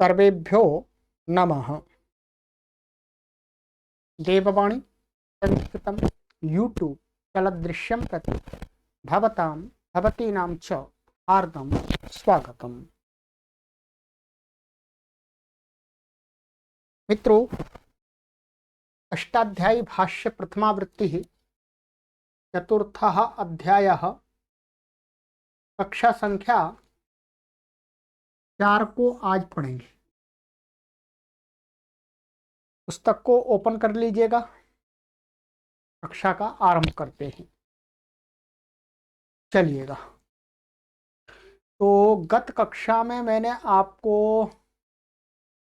सर्वेभ्यो नमः। देववाणी संस्कृतं यूट्यूब चलदृश्यं प्रति भवतां भवतीनां च हार्दं स्वागतम्। मित्रों, अष्टाध्यायी भाष्य प्रथमावृत्तिः चतुर्थः अध्यायः कक्षा संख्या 4 को आज पढ़ेंगे। पुस्तक को ओपन कर लीजिएगा, कक्षा का आरंभ करते हैं। चलिएगा। तो गत कक्षा में मैंने आपको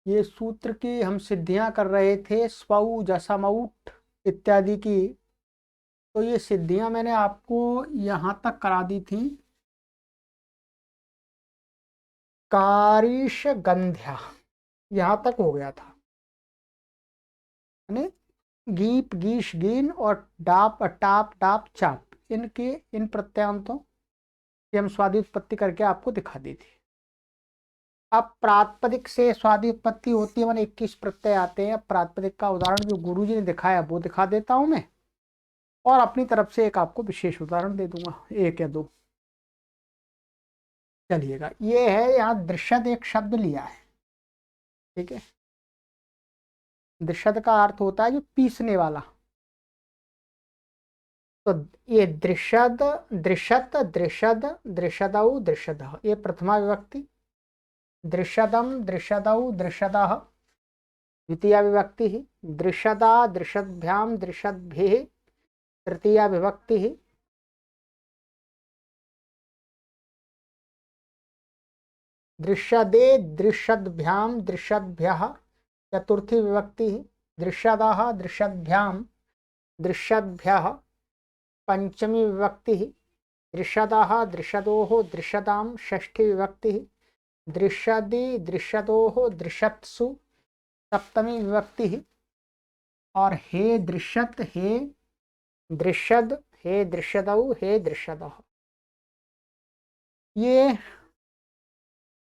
ये सूत्र की हम सिद्धियां कर रहे थे, स्वऊ जसमऊट इत्यादि की। तो ये सिद्धियां मैंने आपको यहां तक करा दी थी। कारिश गंध्या यहां तक हो गया था, यानी गीप गीश गीन और डाप टाप डाप चाप, इनके इन प्रत्यांतों की हम स्वादी उत्पत्ति करके आपको दिखा दी थी। अब प्रातिपदिक से स्वादी उत्पत्ति होती है, मैंने 21 प्रत्यय आते हैं। प्रातिपदिक का उदाहरण जो गुरुजी ने दिखाया वो दिखा देता हूं मैं, और अपनी तरफ से एक आपको विशेष उदाहरण दे दूंगा, 1 या 2। चलिएगा। ये है, यहाँ दृश्यत एक शब्द लिया है, ठीक है। दृश्यत का अर्थ होता है जो पीसने वाला। तो ये दृश्यत दृश्यत दृश्यद दृश्यदौ दृश्यदः, ये प्रथमा विभक्ति। दृश्यदम दृश्यदौ दृश्यदः द्वितीया विभक्ति। दृश्यदा दृश्यद्भ्याम दृश्यद्भिः तृतीया विभक्ति। दृश्यदे दृश्यद्भ्याम दृश्यद्भ्यः चतुर्थी विभक्ति। दृश्यदाः दृश्यद्भ्याम दृश्यद्भ्यः पंचमी विभक्ति। दृश्यदाः दृश्यदोः दृश्यदां षष्ठी विभक्ति। दृश्यदि दृश्यदोः दृश्यत्सु सप्तमी विभक्ति। और हे दृश्यत हे दृश्यद हे दृश्यदौ हे दृश्यदः, ये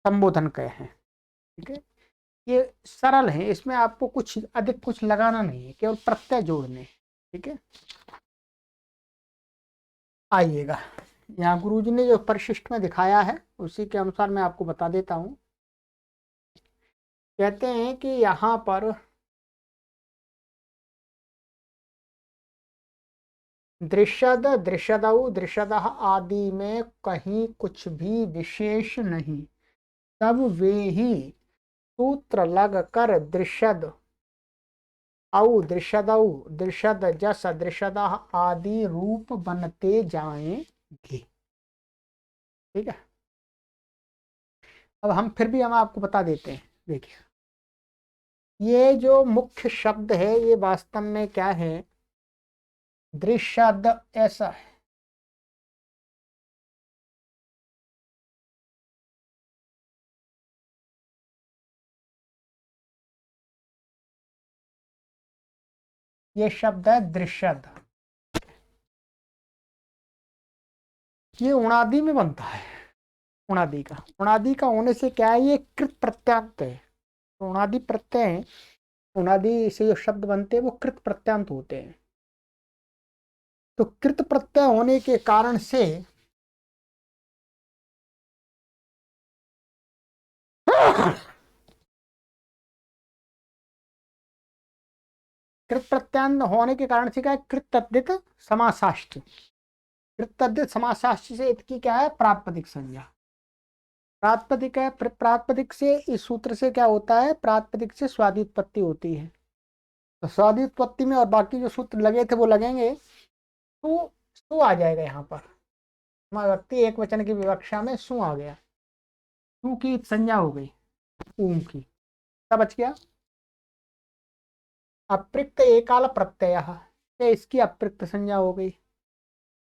संबोधन कहे हैं, ठीक है। ये सरल है, इसमें आपको कुछ अधिक कुछ लगाना नहीं है, केवल प्रत्यय जोड़ने, ठीक है। आइएगा, यहाँ गुरुजी ने जो परिशिष्ट में दिखाया है उसी के अनुसार मैं आपको बता देता हूं। कहते हैं कि यहाँ पर दृश्यद दृश्यदौ दृश्यदः आदि में कहीं कुछ भी विशेष नहीं, तब वे ही सूत्र लग कर दृश्यद औ दृश्यदौ दृश्यद जस दृश्यदः आदि रूप बनते जाएंगे, ठीक है। अब हम आपको बता देते हैं। देखिए, ये जो मुख्य शब्द है ये वास्तव में क्या है, दृश्यद ऐसा है। ये शब्द है दृश्यद, ये उणादि में बनता है। उणादि का होने से क्या है, ये कृत प्रत्यांत है। तो उणादि प्रत्यय है, उणादि से जो शब्द बनते हैं वो कृत प्रत्यांत होते हैं। तो कृत प्रत्यय होने के कारण से कृत प्रत्यांत होने के कारण से क्या है, कृत तद्धित समासाष्ट। कृत तद्धित समासाष्ट से इसकी क्या है, प्रातिपदिक संज्ञा। प्रातिपदिक है, प्रातिपदिक से इस सूत्र से क्या होता है, प्रातिपदिक से स्वादि उत्पत्ति होती है। तो स्वादि उत्पत्ति में और बाकी जो सूत्र लगे थे वो लगेंगे, तो सु आ जाएगा। यहाँ पर व्यक्ति एक वचन की विवक्षा में सु आ गया, सु की संज्ञा हो गई ऊम की, सब बच गया। अप्रिक्त एकाल प्रत्यय, इसकी अप्रिक्त संज्ञा हो गई।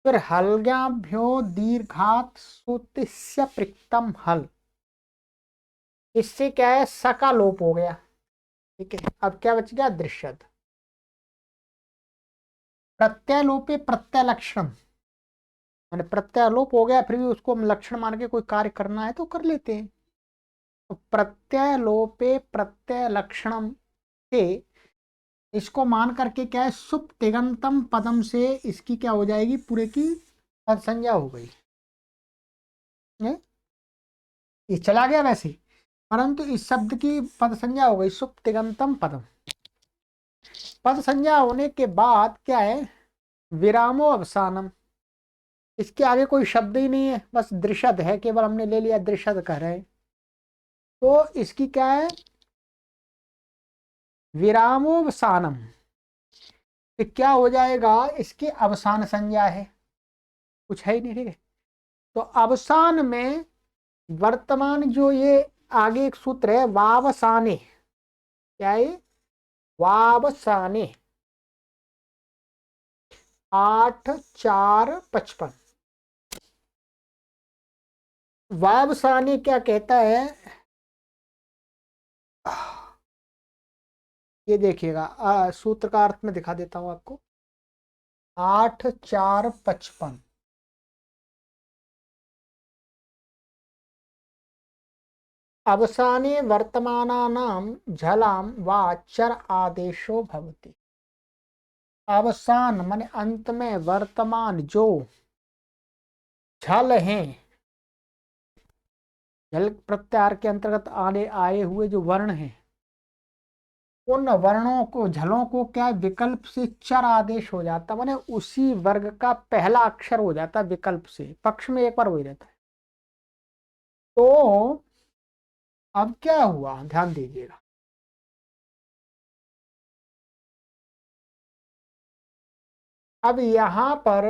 फिर हल्ग्याभ्यो दीर्घात सुतिस्य प्रिक्तम हल, इससे क्या है, स का लोप हो गया, ठीक है। अब क्या बच गया, दृश्यद। प्रत्यय लोपे प्रत्यय लक्षण, मैंने प्रत्यय लोप हो गया, फिर भी उसको हम लक्षण मान के कोई कार्य करना है तो कर लेते हैं। प्रत्यय लोपे प्रत्यय लक्षणम से इसको मान करके क्या है, सुप तिगंतम पदम से इसकी क्या हो जाएगी, पूरे की पद संज्ञा हो गई। ये चला गया वैसे, परंतु इस शब्द की पद संज्ञा हो गई सुप तिगंतम पदम। पद संज्ञा होने के बाद क्या है, विरामो अवसानम, इसके आगे कोई शब्द ही नहीं है, बस दृशद है, केवल हमने ले लिया दृशद कह रहे हैं। तो इसकी क्या है, विरामोवसानम, तो क्या हो जाएगा, इसकी अवसान संज्ञा है, कुछ है ही नहीं, ठीक है। तो अवसान में वर्तमान जो ये आगे एक सूत्र है वावसाने, क्या है, वावसाने 8-4-55, वावसाने क्या कहता है, ये देखिएगा सूत्र का अर्थ में दिखा देता हूं आपको। 8-4-55 अवसाने वर्तमानानां झलाम वा चर आदेशो भवति। अवसान माने अंत में, वर्तमान जो झल हैं, झल प्रत्याहार के अंतर्गत आने आए हुए जो वर्ण हैं, उन वर्णों को, झलों को क्या विकल्प से चर आदेश हो जाता, माने उसी वर्ग का पहला अक्षर हो जाता विकल्प से, पक्ष में एक बार हो जाता है। तो अब क्या हुआ, ध्यान दीजिएगा, अब यहां पर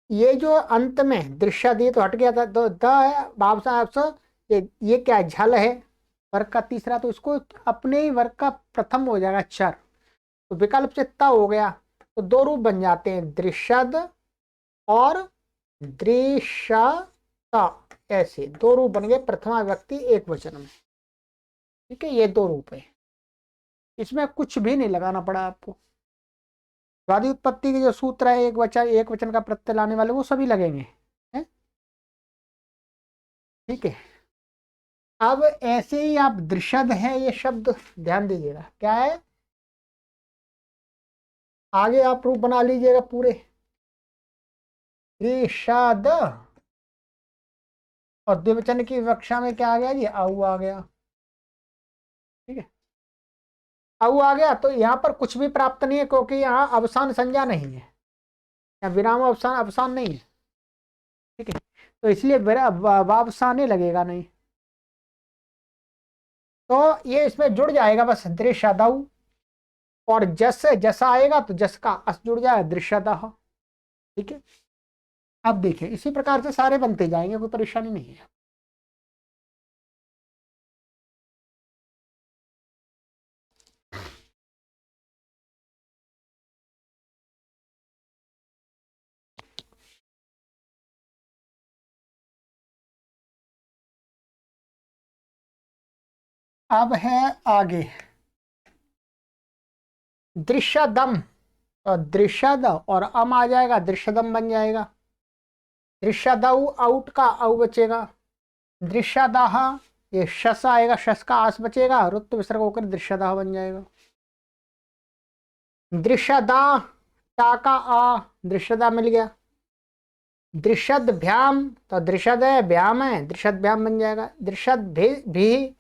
ये जो अंत में दृश्य दी तो हट गया था, तो द है बाबसा, ये क्या है, झल है वर्ग का तीसरा, तो इसको अपने ही वर्ग का प्रथम हो जाएगा चर, तो विकल्प से त हो गया, तो दो रूप बन जाते हैं, दृश्यद और दृश्यता, ऐसे दो रूप बन गए प्रथमा व्यक्ति एक वचन में, ठीक है, ये दो रूप है, इसमें कुछ भी नहीं लगाना पड़ा आपको। स्वादि उत्पत्ति के जो सूत्र है, एक वचन का प्रत्यय लाने वाले, वो सभी लगेंगे, है, ठीक है। अब ऐसे ही आप दृश्यद है, ये शब्द ध्यान दीजिएगा क्या है, आगे आप रूप बना लीजिएगा पूरे, दृश्यद, और द्विवचन की विवक्षा में क्या आ गया जी, आऊ आ गया, ठीक है, आऊ आ गया, तो यहाँ पर कुछ भी प्राप्त नहीं है, क्योंकि यहाँ अवसान संज्ञा नहीं है, या विराम अवसान अवसान नहीं है, ठीक है, तो इसलिए वावसाने लगेगा नहीं, तो ये इसमें जुड़ जाएगा बस दृश्यदाऊ, और जस जैसा आएगा तो जस का अस जुड़ जाएगा दृश्यदाह, ठीक है। अब देखिए इसी प्रकार से सारे बनते जाएंगे, कोई परेशानी नहीं है। अब है आगे दृश्यदम, और दृश्यद और अम आ जाएगा, दृश्यदम बन जाएगा, दृश्यदऊ आउट का औ बचेगा, दृश्यदाह ये शस आएगा, शस का आस बचेगा, रुत्व विसर्ग होकर दृश्यदाह बन जाएगा, दृश्यदा टा का आ, दृश्यदा मिल गया, दृश्यद भ्याम, तो दृश्यद है भ्याम है, दृश्यद भ्याम बन जाएगा, दृश्यद भी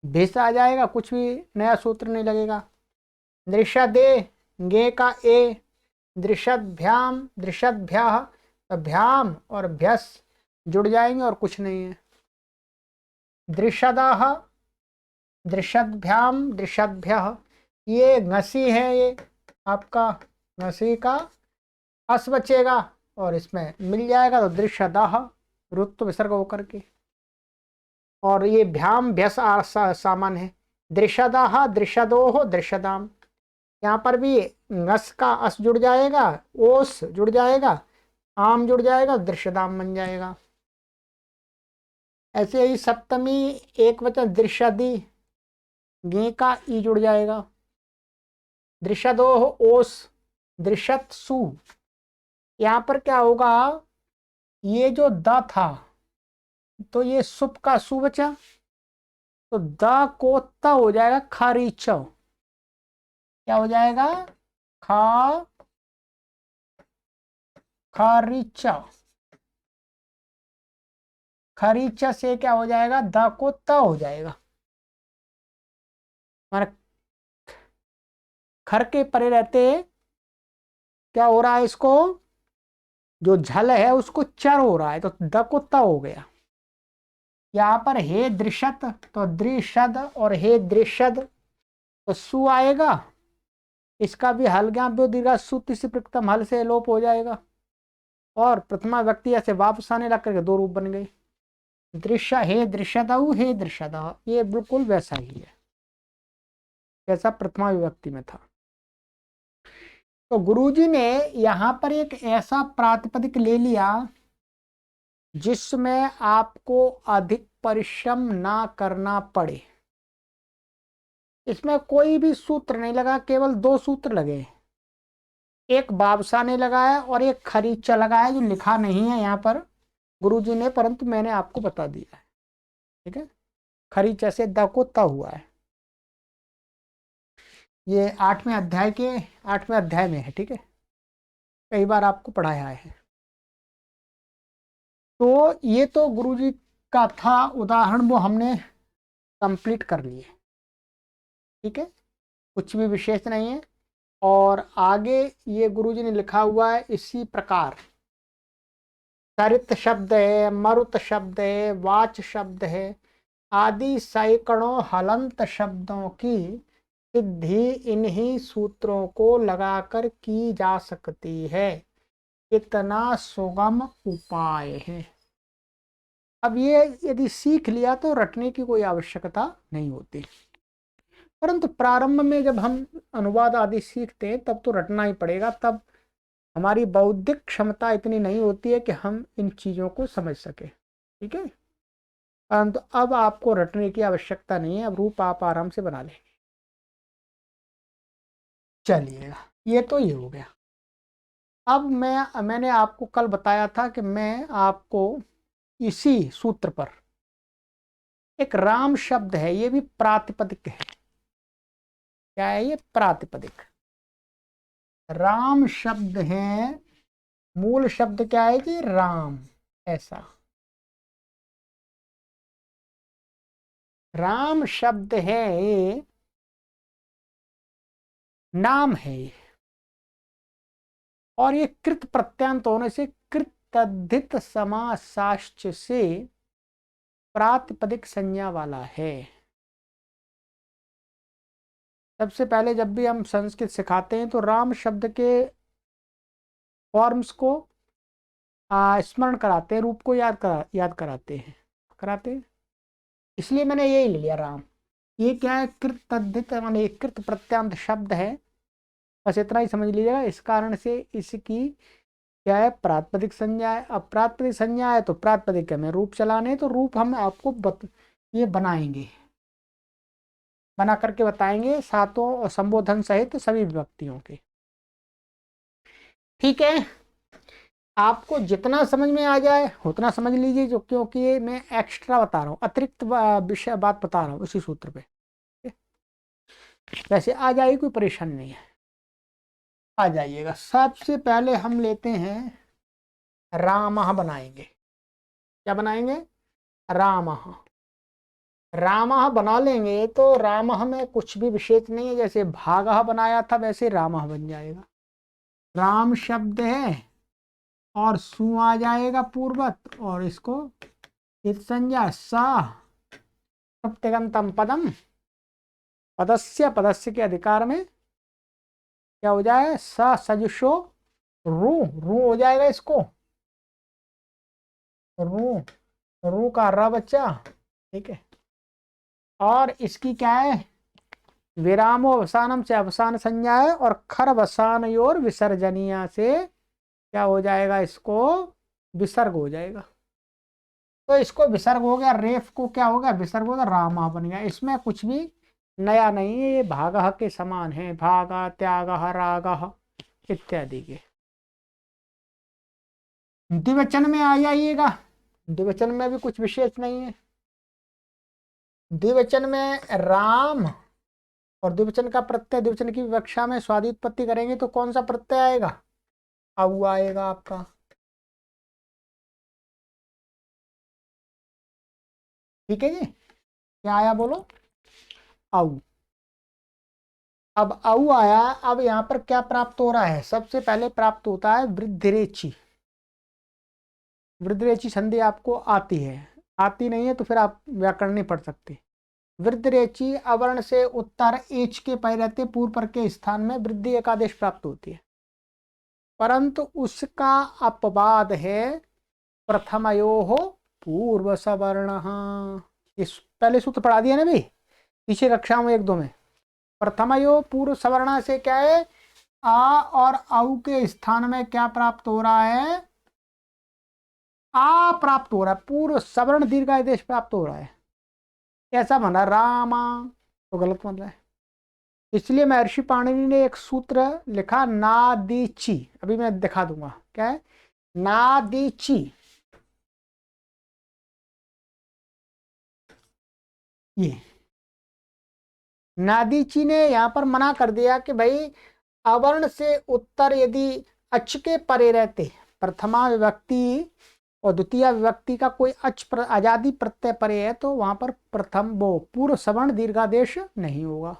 भिस आ जाएगा, कुछ भी नया सूत्र नहीं लगेगा, दृश्यदे गे का ए, दृश्यद भ्याम दृश्यद भ्याह, तो भ्याम और भ्यस जुड़ जाएंगे और कुछ नहीं है, दृश्यदाह दृश्यद भ्याम दृश्यद भ्यः, ये घसी है, ये आपका घसी का अस बचेगा, और इसमें मिल जाएगा तो दृश्यदाह रुत्व विसर्ग होकर के, और ये भ्याम भ्यस सामान है, दृश्यदाह दृश्यदोह दृश्यदाम, यहाँ पर भी नस का अस जुड़ जाएगा, ओस जुड़ जाएगा, आम जुड़ जाएगा, दृश्यदाम बन जाएगा। ऐसे ही सप्तमी एक वचन दृश्यदी, गे का ई जुड़ जाएगा, दृश्यदोह ओस दृश्यत सु, यहाँ पर क्या होगा, ये जो द था तो ये सुप का सु बचा, तो द को त हो जाएगा खरीच। क्या हो जाएगा? खा खरीच। खरीच से क्या हो जाएगा? द को त हो जाएगा। माना खर के परे रहते क्या हो रहा है, इसको जो झल है उसको चर हो रहा है, तो द को त हो गया। यहाँ पर हे दृशत तो दृशद, और हे दृशद तो सु आएगा। इसका भी हल ज्ञान दीर्घ सु तीसरी प्रथम हल से लोप हो जाएगा, और प्रथमा व्यक्ति ऐसे वापस आने लग करके दो रूप बन गए। दृश्य हे दृश्यदाऊ हे दृश्यदा, ये बिल्कुल वैसा ही है जैसा प्रथमा विभक्ति में था। तो गुरुजी ने यहाँ पर एक ऐसा प्रातिपदिक ले लिया जिसमें आपको अधिक परिश्रम ना करना पड़े। इसमें कोई भी सूत्र नहीं लगा, केवल दो सूत्र लगे। एक बाबसा ने लगाया और एक खरीचा लगाया, जो लिखा नहीं है यहाँ पर गुरुजी ने, परंतु मैंने आपको बता दिया है। ठीक है, खरीचा से द को त हुआ है। ये 8वें अध्याय में है। ठीक है, कई बार आपको पढ़ाया है। तो ये तो गुरुजी का था उदाहरण, वो हमने कंप्लीट कर लिए। ठीक है, कुछ भी विशेष नहीं है। और आगे ये गुरुजी ने लिखा हुआ है इसी प्रकार। सरित शब्द है, मरुत शब्द है, वाच शब्द है, आदि सैकड़ों हलंत शब्दों की सिद्धि इन्हीं सूत्रों को लगाकर की जा सकती है। इतना सुगम उपाय है। अब ये यदि सीख लिया तो रटने की कोई आवश्यकता नहीं होती, परंतु प्रारंभ में जब हम अनुवाद आदि सीखते हैं तब तो रटना ही पड़ेगा। तब हमारी बौद्धिक क्षमता इतनी नहीं होती है कि हम इन चीज़ों को समझ सके। ठीक है, परंतु अब आपको रटने की आवश्यकता नहीं है, अब रूप आप आराम से बना लेंगे। चलिएगा, ये तो ये हो गया। अब मैंने आपको कल बताया था कि मैं आपको इसी सूत्र पर एक राम शब्द है, ये भी प्रातिपदिक है। क्या है ये? प्रातिपदिक। राम शब्द है, मूल शब्द क्या है कि राम, ऐसा राम शब्द है, ये नाम है ये, और ये कृत प्रत्यंत होने से कृतधित समासाश्च से प्रातिपदिक संज्ञा वाला है। सबसे पहले जब भी हम संस्कृत सिखाते हैं तो राम शब्द के फॉर्म्स को स्मरण कराते हैं, रूप को याद कराते हैं। इसलिए मैंने यही ले लिया राम। ये क्या है? कृत तद्धित माने कृत प्रत्यांत शब्द है, बस इतना ही समझ लीजिएगा। इस कारण से इसकी क्या है? प्रातिपदिक संज्ञा है। अब प्रातिपदिक संज्ञा है तो प्रातिपदिक में रूप चलाने, तो रूप हम आपको ये बनाएंगे, बना करके बताएंगे सातों संबोधन सहित सभी विभक्तियों के। ठीक है, आपको जितना समझ में आ जाए उतना समझ लीजिए, जो क्योंकि ये मैं एक्स्ट्रा बता रहा हूँ, अतिरिक्त विषय बात बता रहा हूँ उसी सूत्र पे। वैसे आ जाएगी, कोई परेशानी नहीं है, आ जाइएगा। सबसे पहले हम लेते हैं रामः बनाएंगे। क्या बनाएंगे? रामः। रामः बना लेंगे तो रामः में कुछ भी विशेष नहीं है, जैसे भागः बनाया था वैसे रामः बन जाएगा। राम शब्द है और सु आ जाएगा पूर्वत, और इसको इत संज्ञा सा प्रत्यगंतम पदम, पदस्य के अधिकार में क्या हो जाए? स सजुषो रू, रू हो जाएगा इसको, रू, रू का र बच्चा। ठीक है, और इसकी क्या है? विरामो अवसानम से अवसान संज्ञा है, और खर अवसान और विसर्जनिया से क्या हो जाएगा? इसको विसर्ग हो जाएगा। तो इसको विसर्ग हो गया, रेफ को क्या होगा? विसर्ग होगा, रामा बन गया। इसमें कुछ भी नया नहीं है, ये भागः के समान है, भागा त्यागः रागः इत्यादि के। द्विवचन में आ जाइएगा, द्विवचन में भी कुछ विशेष नहीं है। द्विवचन में राम और द्विवचन का प्रत्यय, द्विवचन की विवक्षा में स्वादि उत्पत्ति करेंगे तो कौन सा प्रत्यय आएगा? औ आएगा आपका। ठीक है जी, क्या आया बोलो? औ। अब औ आया, अब यहां पर क्या प्राप्त हो रहा है? सबसे पहले प्राप्त होता है वृद्धिरेचि। वृद्धिरेचि संधि आपको आती है, आती नहीं है तो फिर आप व्याकरण नहीं पढ़ सकते। वृद्धिरेचि अवर्ण से उत्तर एच के पै रहते पूर्व पर के स्थान में वृद्धि एकादेश प्राप्त होती है, परंतु उसका अपवाद है प्रथमयोः पूर्व सवर्ण। इस पहले सूत्र पढ़ा दिया ना भाई पीछे कक्षा में 1-2 में। प्रथमयो पूर्व सवर्ण से क्या है? आ और औ के स्थान में क्या प्राप्त हो रहा है? आ प्राप्त हो रहा है, पूर्व सवर्ण दीर्घादेश प्राप्त हो रहा है। ऐसा बना रामा, तो गलत बन रहा है। इसलिए महर्षि पाणिनि ने एक सूत्र लिखा नादीची, अभी मैं दिखा दूंगा क्या है नादीची। ये नादीची ने यहां पर मना कर दिया कि भाई अवर्ण से उत्तर यदि अच के परे रहते, प्रथमा विभक्ति और द्वितीय विभक्ति का कोई आजादी प्रत्यय परे है तो वहां पर प्रथम वो पूर्व सवर्ण दीर्घादेश नहीं होगा।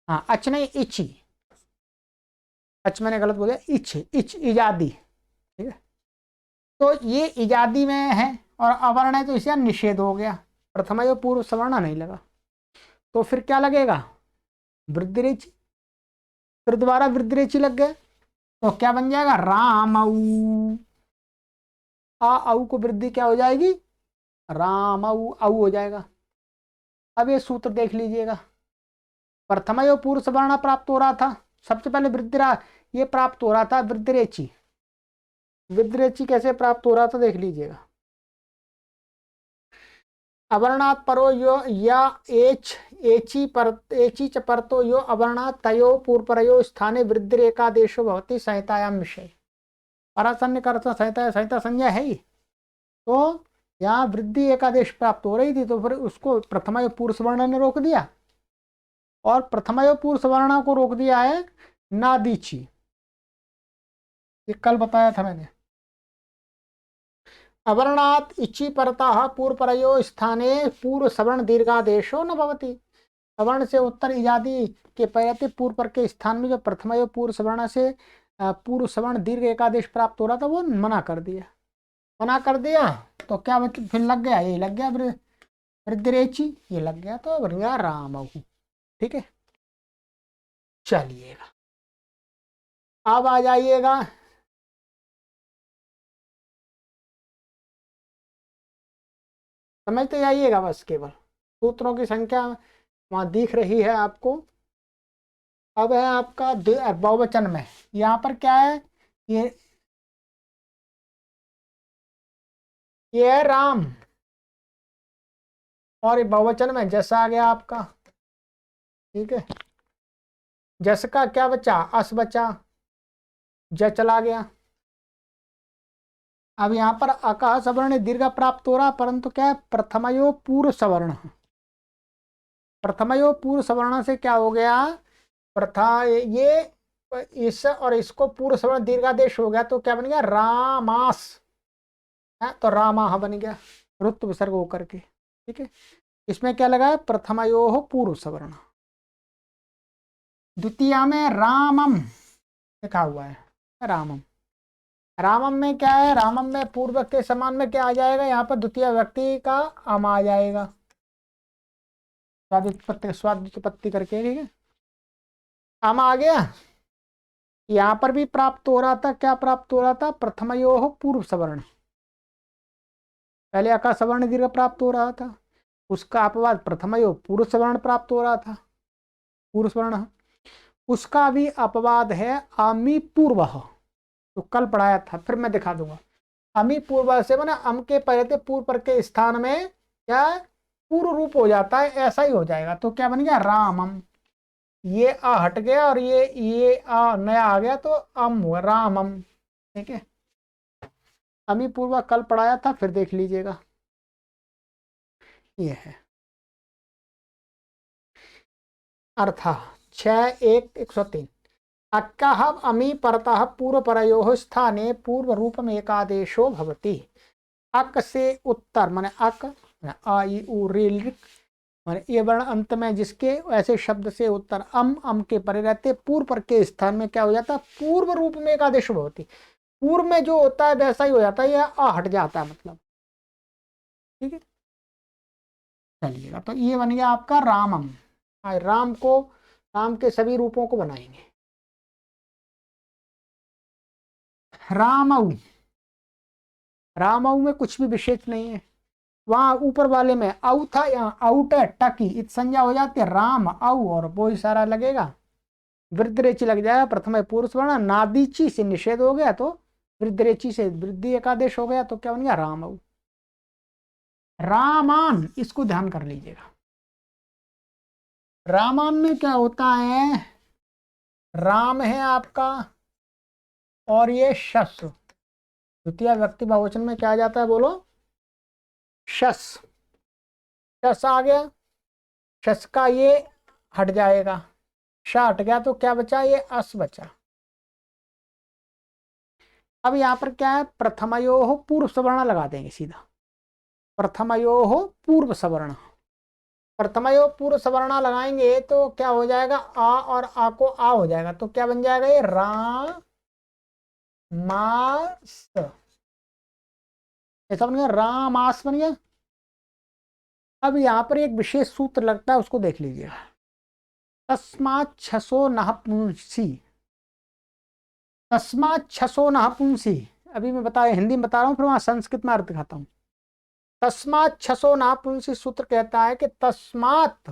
हाँ अच नहीं इच, अच मैंने गलत बोला, इच इच इजादी। ठीक है, तो ये इजादी में है और अवर्ण है तो इसे निषेध हो गया, प्रथमा जो पूर्व सवर्ण नहीं लगा तो फिर क्या लगेगा? वृद्धिरेचि। फिर दोबारा वृद्धिरेचि लग गए तो क्या बन जाएगा? रामऊ। औ को वृद्धि क्या हो जाएगी? रामऊ, औ हो जाएगा। अब ये सूत्र देख लीजिएगा, प्रथमा जो पूर्व सवर्ण प्राप्त हो रहा था, सबसे पहले वृद्धि ये प्राप्त हो रहा था वृद्धिरेचि। वृद्धिरेचि कैसे प्राप्त हो रहा था देख लीजिएगा। अवर्णात् परो यो या एच एची पर एची च परतो यो अवर्णात् तयो पूर्वपरयो स्थाने वृद्धिरेकादेशो भवति संहितायां विषय। परासन्य का अर्थ संहिता, संहिता संज्ञा है ही, तो यहाँ वृद्धि एकादेश प्राप्त हो रही थी तो फिर उसको प्रथमा पूर्व सवर्ण ने रोक दिया, और प्रथमा पूर्व सवर्ण को रोक दिया है नादीची। ये कल बताया था मैंने। अवर्णात् इचि परतः पूर्वपरयो स्थाने पूर्व सवर्ण दीर्घादेशो न भवति। अवर्ण से उत्तर इजादी के पहले पूर्व पर के स्थान में जो प्रथमा पूर्व सवर्ण से पूर्व सवर्ण दीर्घ एकादेश प्राप्त हो रहा था वो मना कर दिया। मना कर दिया तो क्या फिर लग गया, ये लग गया वृद्धिरेचि, ये लग गया तो बन गया रामऊ। ठीक है, चलिएगा अब आ जाइएगा समझते जाइएगा, बस केवल सूत्रों की संख्या वहां दिख रही है आपको। अब है आपका बहुवचन में, यहाँ पर क्या है? ये है राम, और ये बहुवचन में जस आ गया आपका। ठीक है, जस का क्या बचा? अस बचा, ज चला गया। अब यहाँ पर अका सवर्ण दीर्घ प्राप्त हो रहा, परंतु क्या है? प्रथमयो पूर्व सवर्ण। प्रथमयो पूर्व सवर्ण से क्या हो गया? प्रथा ये इस और इसको पूर्व सवर्ण दीर्घादेश हो गया तो क्या बन गया? रामास है, तो रामा बन गया ऋतु विसर्ग होकर के। ठीक है, इसमें क्या लगा है? प्रथमयो पूर्व सवर्ण। द्वितीय में रामम लिखा हुआ है, रामम। रामम में क्या है? रामम में पूर्व के समान में क्या आ जाएगा? यहाँ पर द्वितीय व्यक्ति का अम आ जाएगा, स्वादित्पत्ति करके। ठीक है, अम आ गया। यहाँ पर भी प्राप्त हो रहा था, क्या प्राप्त हो रहा था? प्रथमयोः पूर्व सवर्ण। पहले अका सवर्ण दीर्घ प्राप्त हो रहा था, उसका अपवाद प्रथमयो पूर्व सवर्ण प्राप्त हो रहा था, पूर्व सवर्ण। उसका भी अपवाद है अमी पूर्व, तो कल पढ़ाया था, फिर मैं दिखा दूंगा। अमी पूर्व से मैंने अम के पहले पूर्व पर के स्थान में क्या पूर्व रूप हो जाता है, ऐसा ही हो जाएगा। तो क्या बन गया? रामम। ये आ हट गया और ये आ नया आ गया तो अम हुआ रामम। ठीक है, अमी पूर्वा कल पढ़ाया था, फिर देख लीजिएगा। ये है अर्थ 6:1-103। अक्कः अमी परतः पूर्वपरयोः स्थाने पूर्व रूप में एकादेशो भवति। अक से उत्तर माने अक आ ई उ रे लिक माने ये वर्ण अंत में जिसके, ऐसे शब्द से उत्तर अम के परे रहते पूर्व पर के स्थान में क्या हो जाता है, पूर्व रूप में एकादेश भवति। पूर्व में जो होता है वैसा ही हो जाता है, यह आ हट जाता है मतलब। ठीक है, चलिएगा, तो ये बन गया आपका रामम। राम को, राम के सभी रूपों को बनाएंगे। रामऊ, रामऊ में कुछ भी विशेष नहीं है। वहां ऊपर वाले में औ था, यहाँ आउट है, टकी इत संज्ञा हो जाती है, राम औ और वो ही सारा लगेगा। वृद्धरेची लग जाएगा, प्रथम पुरुष वर्ण, नादीची से निषेध हो गया तो वृद्धरेची से वृद्धि एकादेश हो गया, तो क्या बन गया रामऊ। रामान, इसको ध्यान कर लीजिएगा। रामान में क्या होता है, राम है आपका और ये शस, द्वितीय व्यक्ति बहुवचन में क्या आ जाता है, बोलो शस। शस आ गया, शस का ये हट जाएगा, श हट गया तो क्या बचा, ये अस बचा। अब यहाँ पर क्या है, प्रथमयोः पूर्व सवर्ण लगा देंगे सीधा। प्रथमयोः पूर्व सवर्ण, प्रथमयोः पूर्व सवर्ण लगाएंगे तो क्या हो जाएगा, आ और आ को आ हो जाएगा, तो क्या बन जाएगा, ये रामास, ऐसा बन गया, रामास बन गया। अब यहाँ पर एक विशेष सूत्र लगता है, उसको देख लीजिएगा। तस्मात् छसो नपुंसी, तस्मात् छसो नपुंसी, अभी मैं बता हिंदी में बता रहा हूँ, फिर वहां संस्कृत में अर्थ दिखाता हूँ। तस्मात् छसो नपुंसी सूत्र कहता है कि तस्मात्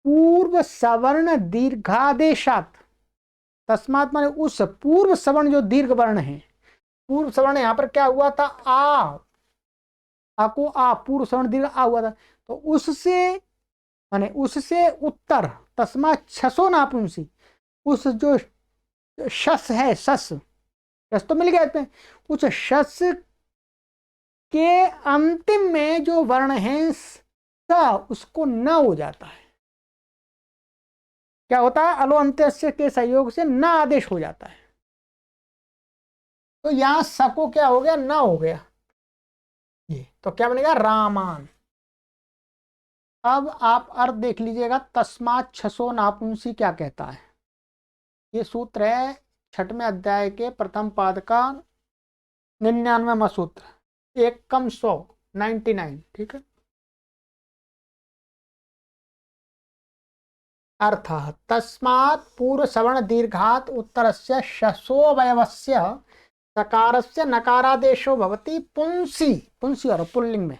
पूर्व सवर्ण दीर्घादेशात, तस्मात् माने उस पूर्व सवर्ण जो दीर्घ वर्ण है, पूर्व सवर्ण यहाँ पर क्या हुआ था, आ को आ, पूर्व सवर्ण दीर्घ आ हुआ था, तो उससे माने उससे उत्तर, तस्मात् छसो नपुंसी, उस जो शस है, शस शस तो मिल गया इसमें, उस शस के अंतिम में जो वर्ण है स, उसको न हो जाता है, क्या होता है, अलो अंत्य के सहयोग से न आदेश हो जाता है, तो यहां स को क्या हो गया, न हो गया, ये तो क्या बनेगा रामान। अब आप अर्थ देख लीजिएगा, तस्मात् छसो नपुंसी क्या कहता है, ये सूत्र है 6वें अध्याय के प्रथम पाद का 99वां सूत्र, 1 99, ठीक है। अर्थ तस्मात् पूर्व सवर्ण दीर्घात उत्तरस्य शसोवयवस्य सकारस्य नकारादेशो भवति पुंसी, पुंसी और पुल्लिंग में,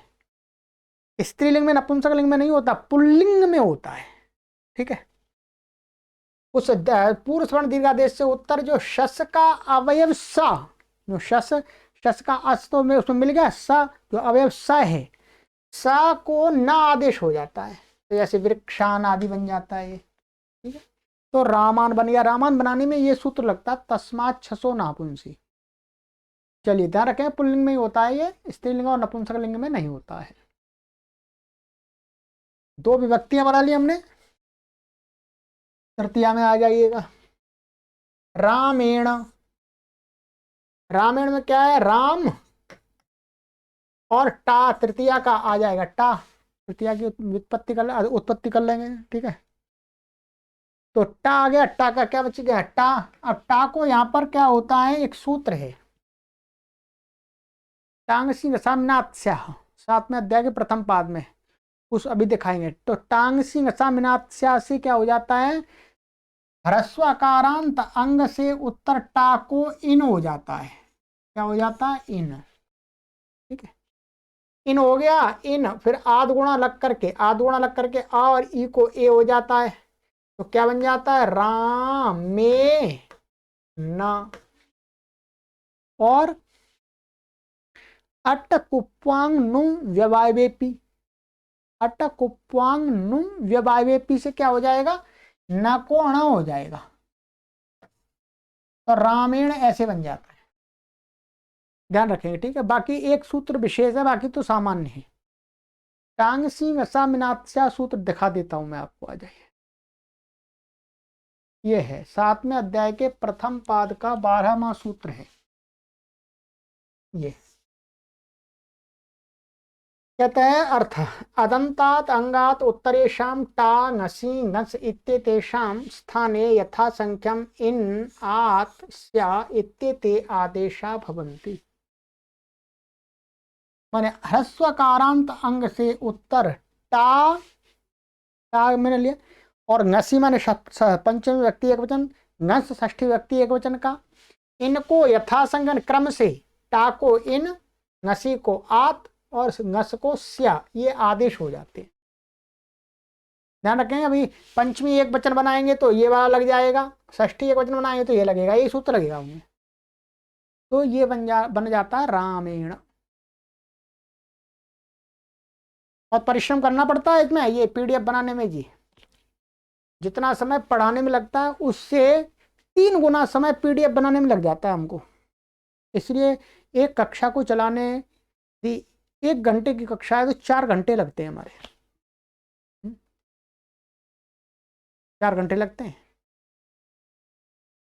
स्त्रीलिंग में नपुंसक लिंग में नहीं होता, पुल्लिंग में होता है, ठीक है। उस पूर्व सवर्ण दीर्घादेश से उत्तर जो शस का अवयव सा, जो शस का अस तो में उसमें मिल गया, सा जो अवयव सा है, सा को न आदेश हो जाता है, तो जैसे वृक्षान आदि बन जाता है ये, ठीक है। तो रामान बन गया, रामान बनाने में ये सूत्र लगता है, तस्मात् छसो नपुंसी। चलिए ध्यान रखें, पुल्लिंग में ही होता है ये, स्त्रीलिंग और नपुंसक लिंग में नहीं होता है। दो विभक्तियां बना ली हमने, तृतीया में आ जाइएगा। रामेण, रामेण में क्या है, राम और टा, तृतीया का आ जाएगा टा, तृतीया की उत्पत्ति कर लेंगे, ठीक है। तो टा आ गया, टा का क्या बच गया, टा। अब टा को यहां पर क्या होता है, एक सूत्र है, टांगसी नसामिनात्स्या, 7वें अध्याय के प्रथम पाद में, उस अभी दिखाएंगे। तो टांगसी नसामिनात्स्या से क्या हो जाता है, ह्रस्वकारांत अंग से उत्तर टा को इन हो जाता है, क्या हो जाता है, इन, ठीक है। इन हो गया, इन, फिर आध गुणा लग करके, आध गुणा लग करके आ और ई को ए हो जाता है, तो क्या बन जाता है, राम में न, और अट कुप्वांग नुम व्यवायवेपी, अट कुप्वांग नुम व्यवायवेपी से क्या हो जाएगा, न को अण हो जाएगा, तो रामेण ऐसे बन जाता है, ध्यान रखेंगे, ठीक है। बाकी एक सूत्र विशेष है, बाकी तो सामान्य है। टांग सिंह असा मिनात्या सूत्र दिखा देता हूं मैं आपको, आ जाइए। ये है 7वें अध्याय के प्रथम पाद का 12वां सूत्र है ये। कहते हैं अर्थ, अदंतात अंगात उत्तरेशम टा नसी नस इत्येतेषां स्थाने यथा संख्यम इन आत स्या इत्येते आदेशा भवन्ति। माने ह्रस्वकारांत अंग से उत्तर टा, टा मैंने लिया, और नसी माने पंचमी व्यक्ति एक वचन, नस षष्ठी व्यक्ति एक वचन का, इनको यथासंगन क्रम से टा को इन, नसी को आत और नस को स्या, ये आदेश हो जाते हैं। ध्यान रखें, अभी पंचमी एक वचन बनाएंगे तो ये वाला लग जाएगा, षष्ठी एक वचन बनाएंगे तो ये लगेगा, ये सूत्र लगेगा उनमें, तो ये बन जाता है रामेण। और परिश्रम करना पड़ता है इसमें, ये पीडीएफ बनाने में जी, जितना समय पढ़ाने में लगता है उससे 3 गुना समय पीडीएफ बनाने में लग जाता है हमको। इसलिए एक कक्षा को चलाने, 1 घंटे की कक्षा है तो 4 घंटे लगते हैं हमारे, 4 घंटे लगते हैं,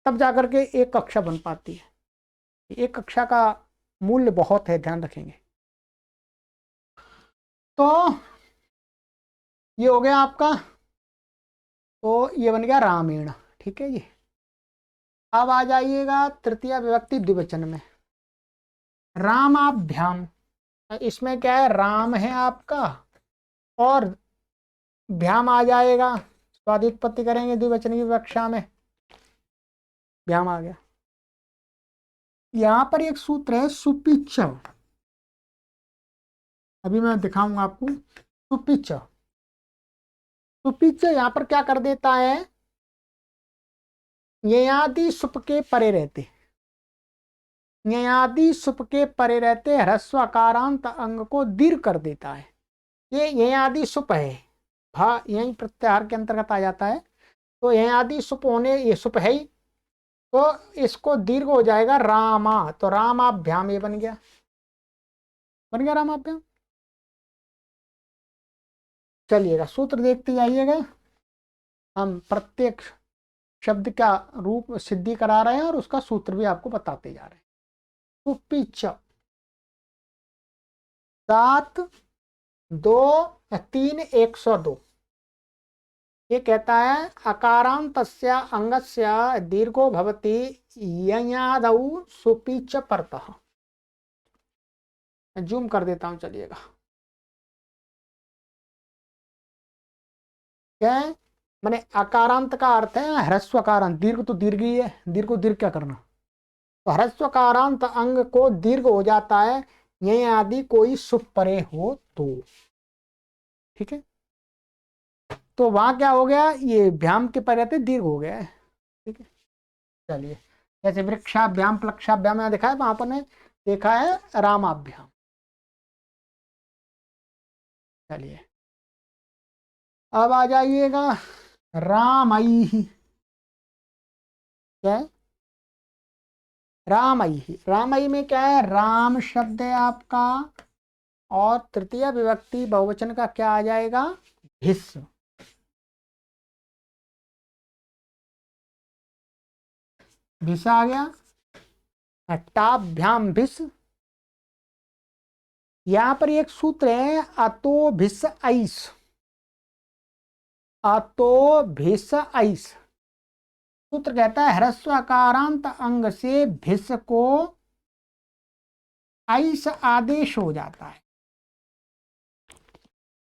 तब जाकर के एक कक्षा बन पाती है। एक कक्षा का मूल्य बहुत है, ध्यान रखेंगे। तो ये हो गया आपका, तो ये बन गया रामेण, ठीक है जी। अब आ जाइएगा तृतीय विभक्ति द्विवचन में, रामाभ्याम। इसमें क्या है, राम है आपका और भ्याम आ जाएगा, स्वादित्पत्ति करेंगे द्विवचन की विवक्षा में, भ्याम आ गया। यहां पर एक सूत्र है सुपिच, अभी मैं दिखाऊंगा आपको। सुपिच, सुपिच यहां पर क्या कर देता है, ययादि सुप के परे रहते, ययादि सुप के परे रहते ह्रस्वकारांत अंग को दीर्घ कर देता है। ये ययादि सुप है, भा यही प्रत्याहार के अंतर्गत आ जाता है, तो ययादि सुप होने, ये सुप है ही, तो इसको दीर्घ हो जाएगा रामा, तो रामाभ्याम ये बन गया, बन गया रामाभ्याम। चलिएगा सूत्र देखते जाइएगा, हम प्रत्येक शब्द का रूप सिद्धि करा रहे हैं और उसका सूत्र भी आपको बताते जा रहे हैं। सुपिच 7 2 3 102, ये कहता है अकारांतस्य अंगस्य दीर्घो भवति ययादौ सुपिच परतः। जूम कर देता हूं, चलिएगा। क्या है, माने अकारांत का अर्थ है ह्रस्वकारांत, दीर्घ तो दीर्घ ही है, दीर्घ को दीर्घ क्या करना, तो ह्रस्वकारांत अंग को दीर्घ हो जाता है यह आदि कोई सुप परे हो तो, ठीक है। तो वहां क्या हो गया, ये भ्याम के परे रहते दीर्घ हो गया है, ठीक है। चलिए, जैसे वृक्षाभ्याम प्लक्षाभ्याम यहाँ देखा है, वहां पर ने देखा है रामाभ्याम। चलिए अब आ जाइएगा रामई, क्या है, रामई। रामई में क्या है, राम शब्द है आपका और तृतीय विभक्ति बहुवचन का क्या आ जाएगा, भिस। भिस आ गया, टाभ्याम भिस। यहां पर एक सूत्र है अतो भिस ऐस, अतो भिस ऐस। सूत्र कहता है ह्रस्वकारांत अंग से भिस को ऐस आदेश हो जाता है,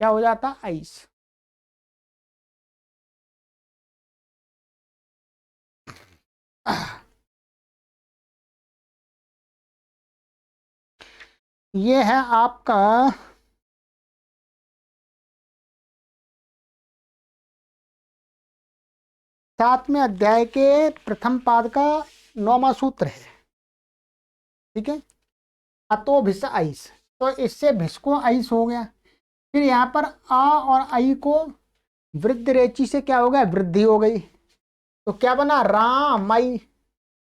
क्या हो जाता है, ऐस। ये है आपका 7वें अध्याय के प्रथम पाद का 9वां सूत्र है, ठीक है। अतो भिस ऐस, तो इससे भिस को ऐस हो गया। फिर यहाँ पर आ और आई को वृद्ध रेची से क्या हो गया, वृद्धि हो गई, तो क्या बना, रामई।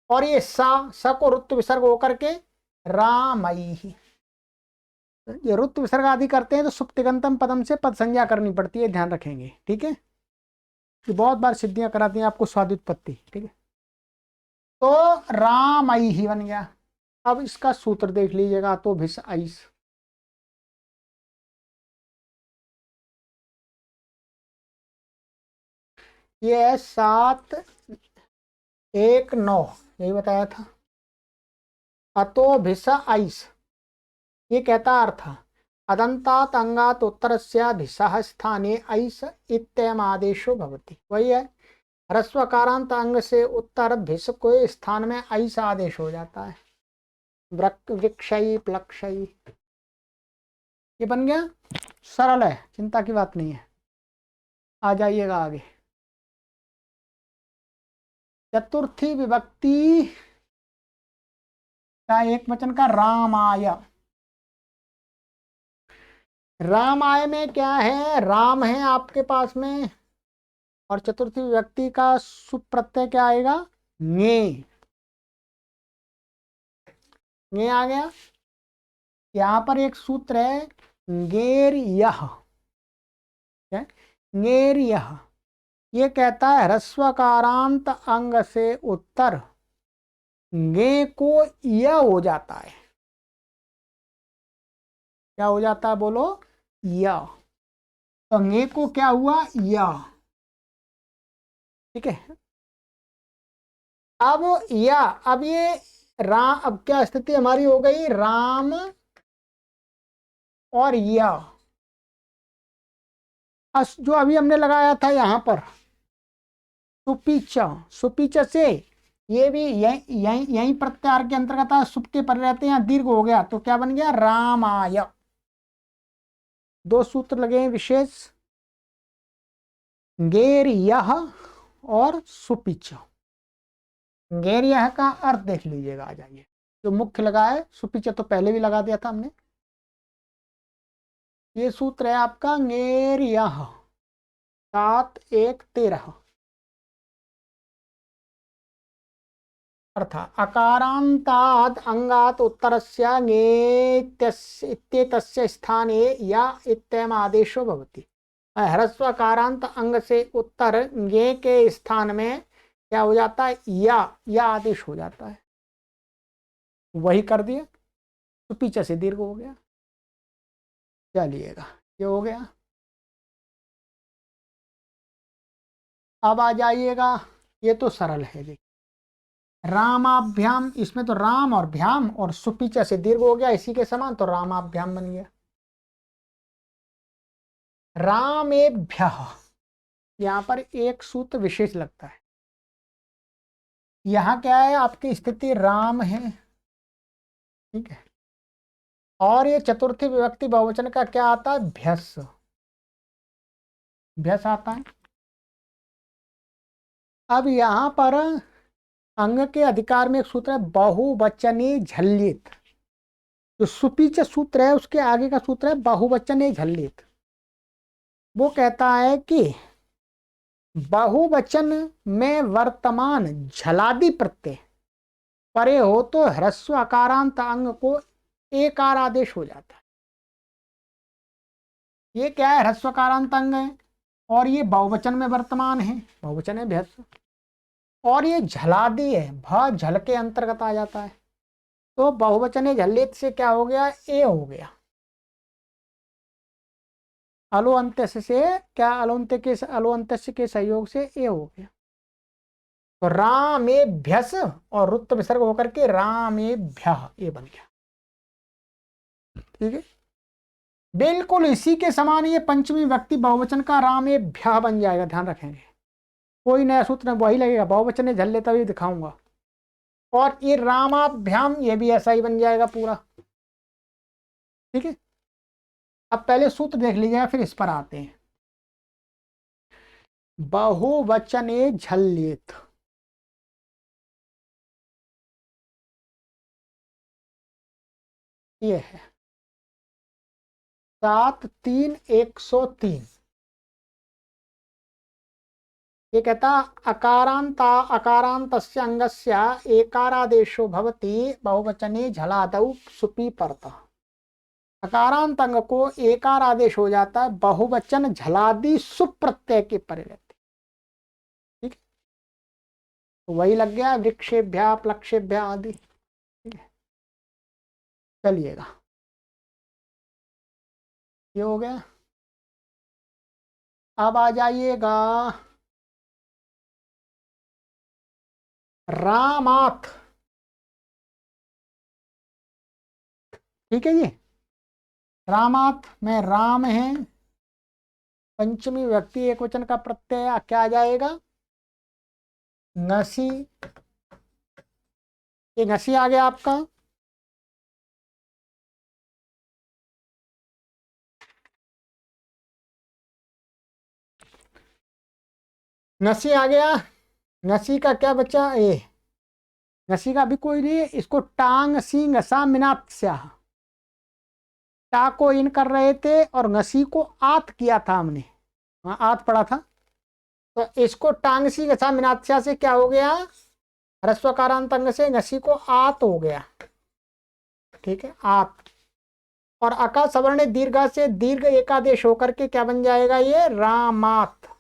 और ये सा को रुत्व विसर्ग होकर के रामैः। ये रुत्व विसर्ग आदि करते हैं तो सुप्तिगंतम पदम से पद संज्ञा करनी पड़ती है, ध्यान रखेंगे, ठीक है। ये बहुत बार सिद्धियां कराती हैं आपको स्वादित्पत्ति, ठीक है। तो रामैः बन गया। अब इसका सूत्र देख लीजिएगा, तो भिस आइस, ये है 7 1 9, यही बताया था। अतो भिस आइस, ये कहता अर्थ अदंतात अंगात उत्तरस्य भिसः स्थाने ऐस इत्ययम आदेशो भवति। वही है, ह्रस्वकारांत अंग से उत्तर भिस को स्थान में ऐस आदेश हो जाता है। वृक्षयी प्लक्षयी, ये बन गया, सरल है, चिंता की बात नहीं है। आ जाइएगा आगे। चतुर्थी विभक्ति का एक वचन का रामाय। रामाय में क्या है, राम है आपके पास में, और चतुर्थी विभक्ति का सुप्रत्यय क्या आएगा, ङे। ङे आ गया। यहां पर एक सूत्र है ङेर यह, ङेर यह, ये कहता है ह्रस्वकारांत अंग से उत्तर ङे को य हो जाता है। क्या हो जाता है बोलो, य। तो ङे को क्या हुआ, य, ठीक है। अब या, अब ये राम, अब क्या स्थिति हमारी हो गई, राम और या, जो अभी हमने लगाया था यहां पर सुपीच, सुपीच से ये भी यही प्रत्यार के अंतर्गत सुप के पर रहते हैं, दीर्घ हो गया, तो क्या बन गया, रामाय। दो सूत्र लगे हैं विशेष, गेर यह और सुपीच। गेर यह का अर्थ देख लीजिएगा, आ जाइए। जो मुख्य लगा है, सुपीच तो पहले भी लगा दिया था हमने। ये सूत्र है आपका गेर यह 7 1 13, अर्थात अकारांताद अंगात उत्तरस्य इत्येतस्य स्थाने या इत्ययम आदेशो भवति। ह्रस्वकारांत अंग से उत्तर गे के स्थान में क्या हो जाता है, या आदेश हो जाता है। वही कर दिया, तो पीछे से दीर्घ हो गया। चलिएगा, ये हो गया। अब आ जाइएगा, ये तो सरल है, देखिए रामाभ्याम, इसमें तो राम और भ्याम और सुपीचा से दीर्घ हो गया, इसी के समान, तो रामाभ्याम बन गया। रामेभ्यः, यहां पर एक सूत्र विशेष लगता है। यहां क्या है, आपकी स्थिति राम है, ठीक है, और ये चतुर्थी विभक्ति बहुवचन का क्या आता है, भ्यस, भ्यस आता है। अब यहां पर अंग के अधिकार में एक सूत्र है बहुवचने झल्लित। जो सुपीच सूत्र है उसके आगे का सूत्र है बहुवचने झल्लित। वो कहता है कि बहुवचन में वर्तमान झलादि प्रत्यय परे हो तो ह्रस्व अकारांत अंग को एकार आदेश हो जाता है। ये क्या है, ह्रस्व अकारांत अंग है, और ये बहुवचन में वर्तमान है, बहुवचन है भ्यस, और ये झलादि है, भ झल के अंतर्गत आ जाता है। तो बहुवचने झल्लित से क्या हो गया, ए हो गया। अलो अंत्य से क्या, अलो अंत्य के सहयोग से ए हो गया। तो रामेभ्यस और रुत्व विसर्ग होकर के रामेभ्यः, ये बन गया, ठीक है। बिल्कुल इसी के समान ये पंचमी व्यक्ति बहुवचन का रामेभ्यः बन जाएगा, ध्यान रखेंगे। कोई नया सूत्र वही लगेगा, बहुवचन झल्ले तभी दिखाऊंगा। और ये रामाभ्याम, ये भी ऐसा ही बन जाएगा पूरा, ठीक है। अब पहले सूत्र देख लीजिएगा, फिर इस पर आते हैं। बहुवचने झल्लित, ये है 7 3 103। ये कहता अकारांता अकारांतस्य अंगस्य एकारादेशो भवति बहुवचने झलादौ सुपी परतः। अकारांत अंग को एकार आदेश हो जाता है बहुवचन झलादि सुप प्रत्यय के परे रहते। ठीक है, तो वही लग गया वृक्षेभ्या प्लक्षेभ्या आदि। ठीक है, चलिएगा, ये हो गया। अब आ जाइएगा रामात। ठीक है जी, रामात में राम है, पंचमी व्यक्ति एक वचन का प्रत्यय क्या आ जाएगा, नसी। ये नसी आ गया आपका। नसी आ गया। नसी का क्या बचा, ए नसी का भी कोई नहीं, इसको टांग सी ngसा मिनात स्याह। टा को इन कर रहे थे और ngसी को आत किया था हमने, वहां आत पड़ा था, तो इसको टांग सी ngसा मिनात स्याह से क्या हो गया, ह्रस्वकारांत अंग से ngसी को आत हो गया। ठीक है, आत। और अका सवर्ण दीर्घा से दीर्घ एकादेश होकर के क्या बन जाएगा, ये रामात।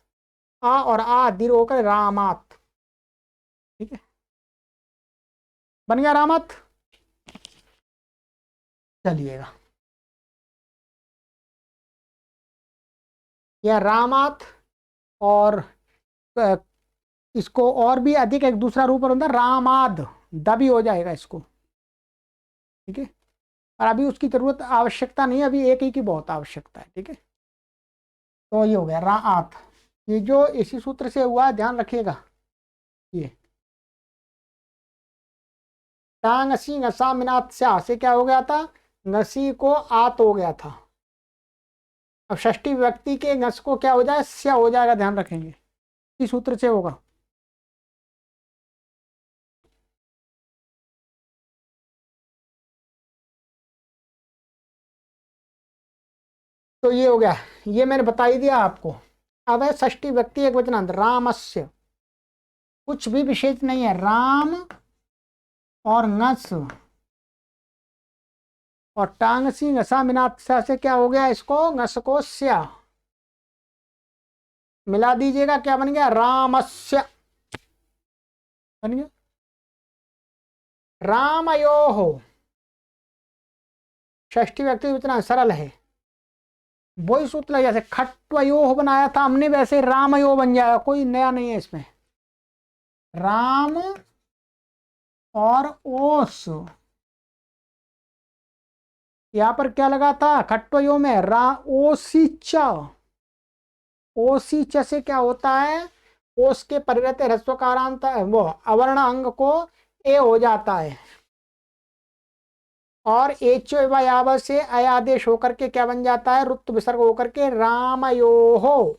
आ और आ दीर्घ होकर रामात। ठीक है, बन गया रामात। चलिएगा, यह रामात। और इसको और भी अधिक एक दूसरा रूप होता है रामाद, द भी हो जाएगा इसको। ठीक है, और अभी उसकी जरूरत आवश्यकता नहीं है, अभी एक ही की बहुत आवश्यकता है। ठीक है, तो ये हो गया राआत। ये जो इसी सूत्र से हुआ, ध्यान रखिएगा। ये टांग सी ngसा मिनात स्या से क्या हो गया था, ngसी को आत हो गया था। अब षष्ठी व्यक्ति के ngस को क्या हो जाए, स्या हो जाएगा, ध्यान रखेंगे, इस सूत्र से होगा। तो ये हो गया, ये मैंने बता ही दिया आपको। अब है षष्ठी व्यक्ति एक वचनांत रामस्य, कुछ भी विशेष नहीं है, राम और ngस और टांग सी ngसा मिनात स्या से क्या हो गया, इसको ngस को स्या मिला दीजिएगा, क्या बन गया, रामस्य बन गया। रामयोः, षष्ठी व्यक्ति इतना सरल है, वही सूत्र जैसे खट्वयोः बनाया था हमने, वैसे रामयो बन जाएगा, कोई नया नहीं है इसमें। राम और ओस, यहां पर क्या लगा था खट्वयो में, रा ओसी च। ओसी च से क्या होता है, ओस के परिवर्ते ह्रस्वकारांत वो अवर्ण अंग को ए हो जाता है, और एचो याव से अयादेश होकर के क्या बन जाता है, रुत्त विसर्ग होकर के रामयोः।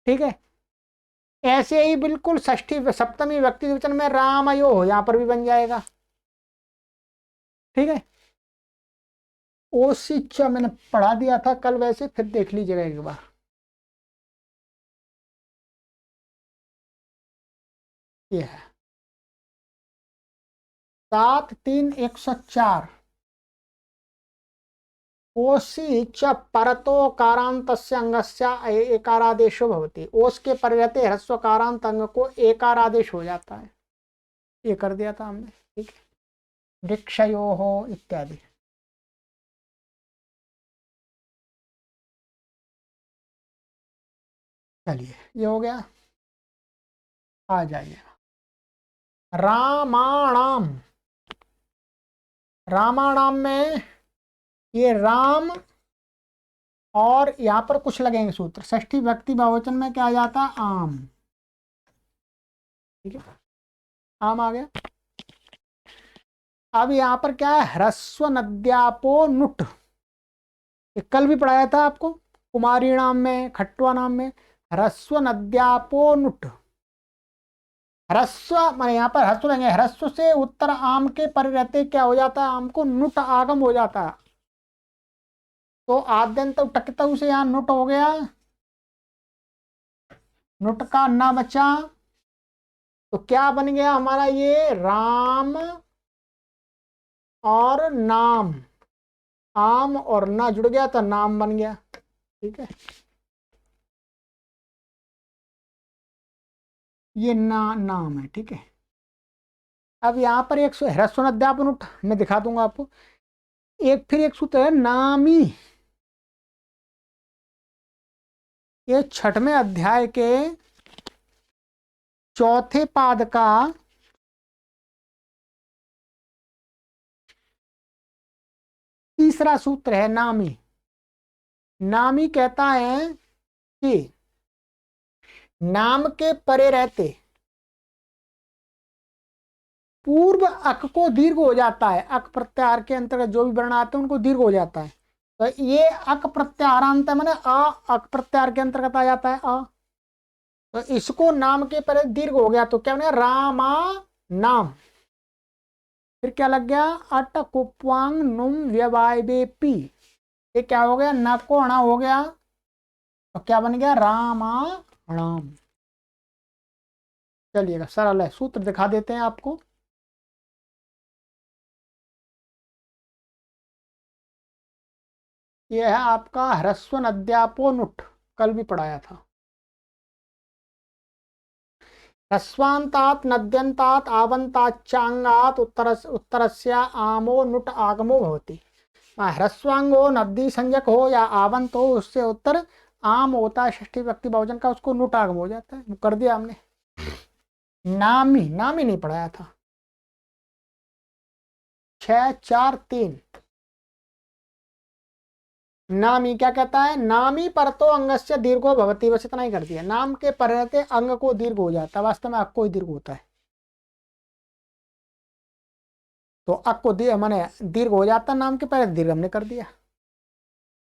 ठीक है, ऐसे ही बिल्कुल षष्ठी सप्तमी व्यक्ति वचन में रामयोः यहां पर भी बन जाएगा। ठीक है, ओसिच मैंने पढ़ा दिया था कल, वैसे फिर देख लीजिएगा एक बार। ये है 7-3-104। ओसी च परतो कारांतस्य अंगस्य एकारादेशो भवति। ओस के परिवर्ते ह्रस्व कारांत अंग को एकारादेश हो जाता है, ये कर दिया था हमने। ठीक है, वृक्षयोः इत्यादि। चलिए, ये हो गया। आ जाइए रामाणाम। रामाणाम में ये राम और यहाँ पर कुछ लगेंगे सूत्र, षष्ठी व्यक्ति बहुवचन में क्या आ जाता है, आम। ठीक है, आम आ गया। अब यहाँ पर क्या है, ह्रस्व नद्यापो नुट, ये कल भी पढ़ाया था आपको, कुमारी नाम में खट्वा नाम में ह्रस्व नद्यापो नुट। ह्रस्व माने यहाँ पर ह्रस्व लेंगे, ह्रस्व से उत्तर आम के पर रहते क्या हो जाता है, आम को नुट आगम हो जाता है, तो आद्यंत टकतऊ से यहाँ नुट हो गया, नुट का ना बचा तो क्या बन गया हमारा ये राम और नाम, आम और ना जुड़ गया तो नाम बन गया। ठीक है, ये नाम है। ठीक है, अब यहां पर एक ह्रस्व अध्यापन उठ मैं दिखा दूंगा आपको। एक फिर एक सूत्र है नामी, ये छठवें अध्याय के चौथे पाद का तीसरा सूत्र है नामी। नामी कहता है कि नाम के परे रहते पूर्व अक को दीर्घ हो जाता है। अक प्रत्याहार के अंतर्गत जो भी वर्ण आते हैं उनको दीर्घ हो जाता है। तो ये अक प्रत्याहारांत मैंने अ अक प्रत्याहार के अंतर्गत आ जाता है अ। तो इसको नाम के परे दीर्घ हो गया तो क्या बना रामा नाम। फिर क्या लग गया अट कुप्वांग नुम व्यवाय पी, ये क्या हो गया न को अणा हो गया तो क्या बन गया रामायणम। चलिएगा सरल है, सूत्र दिखा देते हैं आपको। यह है आपका ह्रस्वन अध्यापोनुट, कल भी पढ़ाया था। ह्रस्वान्तात् नद्यन्तात् आवन्ताच्चांगात् उत्तरस्य आमो नुट आगमो भवति। ह्रस्वांग हो, नद्दी संज्ञक हो या आवंत हो, उससे उत्तर आम होता है षष्ठी व्यक्ति बहुवचन का, उसको नुट आगम हो जाता है। वो कर दिया हमने। नामी, नामी नहीं पढ़ाया था। 6-4-3 नामी क्या कहता है, नामी परतो अंगस्य दीर्घो भवति, बस इतना ही कर दिया। नाम के पर रहते अंग को दीर्घ हो जाता है, वास्तव में अक को ही दीर्घ होता है। तो अक को माने दीर्घ हो जाता है, नाम के पर दीर्घ हमने कर दिया।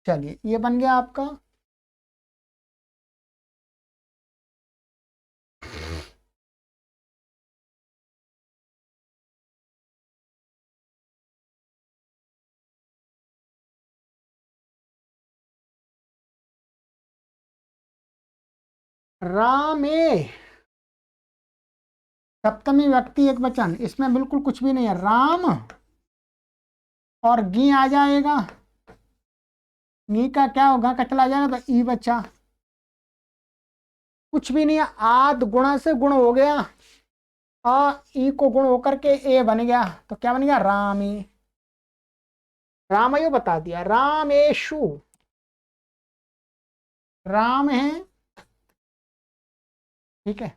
चलिए ये बन गया आपका। रामे सप्तमी व्यक्ति एक वचन, इसमें बिल्कुल कुछ भी नहीं है। राम और गी आ जाएगा, गी का क्या होगा का चला जाएगा तो ई बचा, कुछ भी नहीं है। आद गुणा से गुण हो गया, ई को गुण होकर के ए बन गया तो क्या बन गया रामी। रामयो बता दिया। रामेशु, राम है। ठीक है,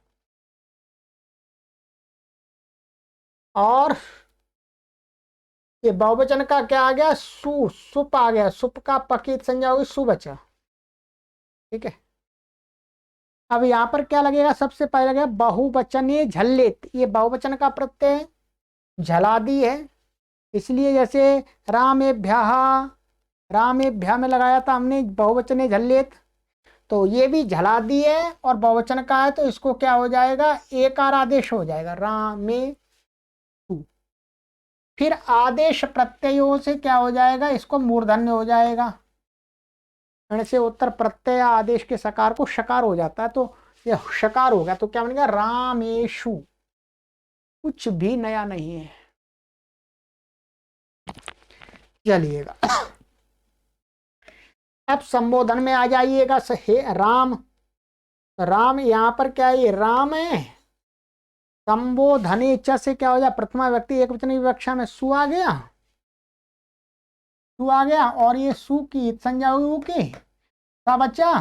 और ये बहुवचन का क्या आ गया सुप आ गया, सुप का पकित संज्ञा होगी सु बचा। ठीक है, अब यहां पर क्या लगेगा, सबसे पहले लगेगा बहुवचने झल्लेत, ये बहुवचन का प्रत्यय झलादी है, इसलिए जैसे रामेभ्यः, रामेभ्यः में लगाया था हमने बहुवचने झल्लेत, तो ये भी झलादी है और बहुवचन का है, तो इसको क्या हो जाएगा एकार आदेश हो जाएगा रामे। फिर आदेश प्रत्ययों से क्या हो जाएगा, इसको मूर्धन्य हो जाएगा। से उत्तर प्रत्यय आदेश के सकार को शकार हो जाता है, तो ये शकार हो गया तो क्या बनेगा रामेशु। कुछ भी नया नहीं है। चलिएगा अब संबोधन में आ जाइएगा। हे राम, राम यहां पर क्या है, राम है। संबोधने च से क्या हो जाए, प्रथमा व्यक्ति एक वचन विवक्षा में सु आ गया, सु आ गया, और ये सु की संज्ञा हुई की का बच्चा,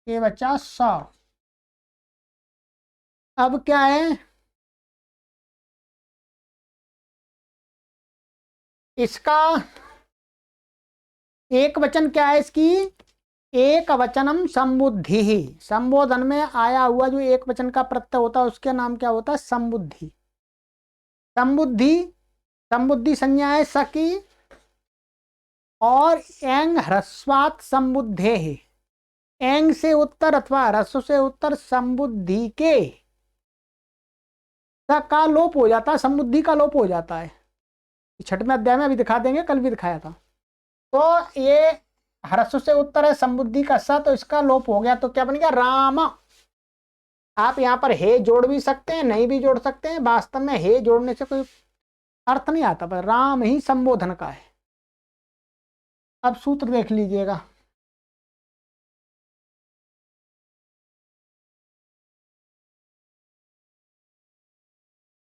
ये बच्चा स। अब क्या है, इसका एक वचन क्या है, इसकी एक वचनम संबुद्धि ही। संबोधन में आया हुआ जो एक वचन का प्रत्यय होता है उसके नाम क्या होता है संबुद्धि। संबुद्धि, संबुद्धि संज्ञा है सकी, और एंग ह्रस्वात संबुद्धे है, एंग से उत्तर अथवा ह्रस्व से उत्तर संबुद्धि के का लोप हो जाता है, संबुद्धि का लोप हो जाता है। छठवें अध्याय में अभी दिखा देंगे, कल भी दिखाया था। तो ये ह्रस्व से उत्तर है संबुद्धि का स, तो इसका लोप हो गया, तो क्या बन गया राम। आप यहाँ पर हे जोड़ भी सकते हैं, नहीं भी जोड़ सकते हैं, वास्तव में हे जोड़ने से कोई अर्थ नहीं आता, पर राम ही संबोधन का है। अब सूत्र देख लीजिएगा।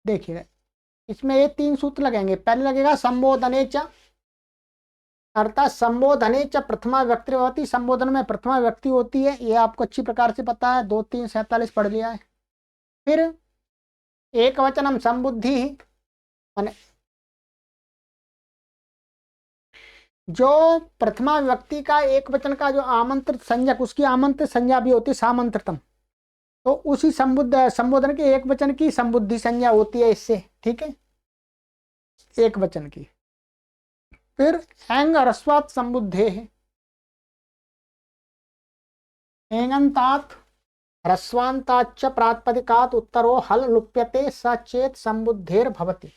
देखिए इसमें ये 3 सूत्र लगेंगे। पहले लगेगा संबोधने च, अर्थात संबोधने च प्रथमा व्यक्ति होती, संबोधन में प्रथमा व्यक्ति होती है, ये आपको अच्छी प्रकार से पता है, 2 3 47 पढ़ लिया है। फिर एक वचनम संबुद्धि, माने जो प्रथमा व्यक्ति का एक वचन का जो आमंत्रित संज्ञक, उसकी आमंत्रित संज्ञा भी होती है सामंत्रितम, तो उसी संबोधन के एक वचन की संबुद्धि संज्ञा होती है इससे, ठीक है, एक वचन की। फिर एंग ह्रस्वात् संबुद्धे है, एंगंतात ह्रस्वांताच्च प्रातिपदिकात् उत्तरो हल लुप्यते स चेत संबुद्धेर भवति।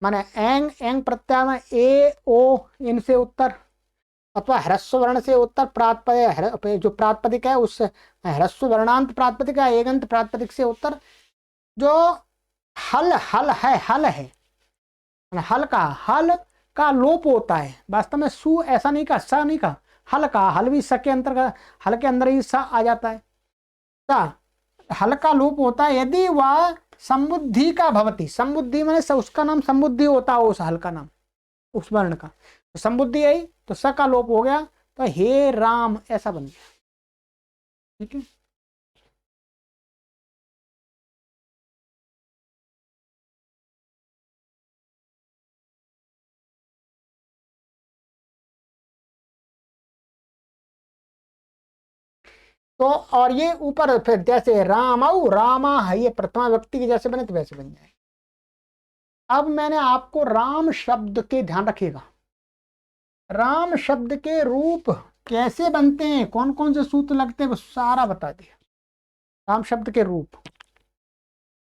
माने एंग एंग प्रत्यय में ए ओ इनसे उत्तर, अथवा ह्रस्व वर्ण से उत्तर, प्रातिपदिक जो प्रातिपदिक है उस ह्रस्व वर्णांत प्रातिपदिक है, एगंत प्रातिपदिक से उत्तर, जो हल हल है, हल है, हल का लोप होता है। वास्तव में सु ऐसा नहीं कहा, सा नहीं कहा, हल का, हल भी स के अंतर्गत, हल के अंदर ही सा आ जाता है। हल का लोप होता है यदि वह संबुद्धि का भवती, संबुद्धि मैंने उसका नाम संबुद्धि होता है, उस हल का नाम, उस वर्ण का, तो संबुद्धि आई तो स का लोप हो गया, तो हे राम ऐसा बन गया, ठीक है। तो और ये ऊपर फिर जैसे रामाऊ रामा है, ये प्रथमा व्यक्ति के जैसे बने तो वैसे बन जाए। अब मैंने आपको राम शब्द के, ध्यान रखिएगा, राम शब्द के रूप कैसे बनते हैं, कौन कौन से सूत्र लगते हैं, वो सारा बता दिया। राम शब्द के रूप,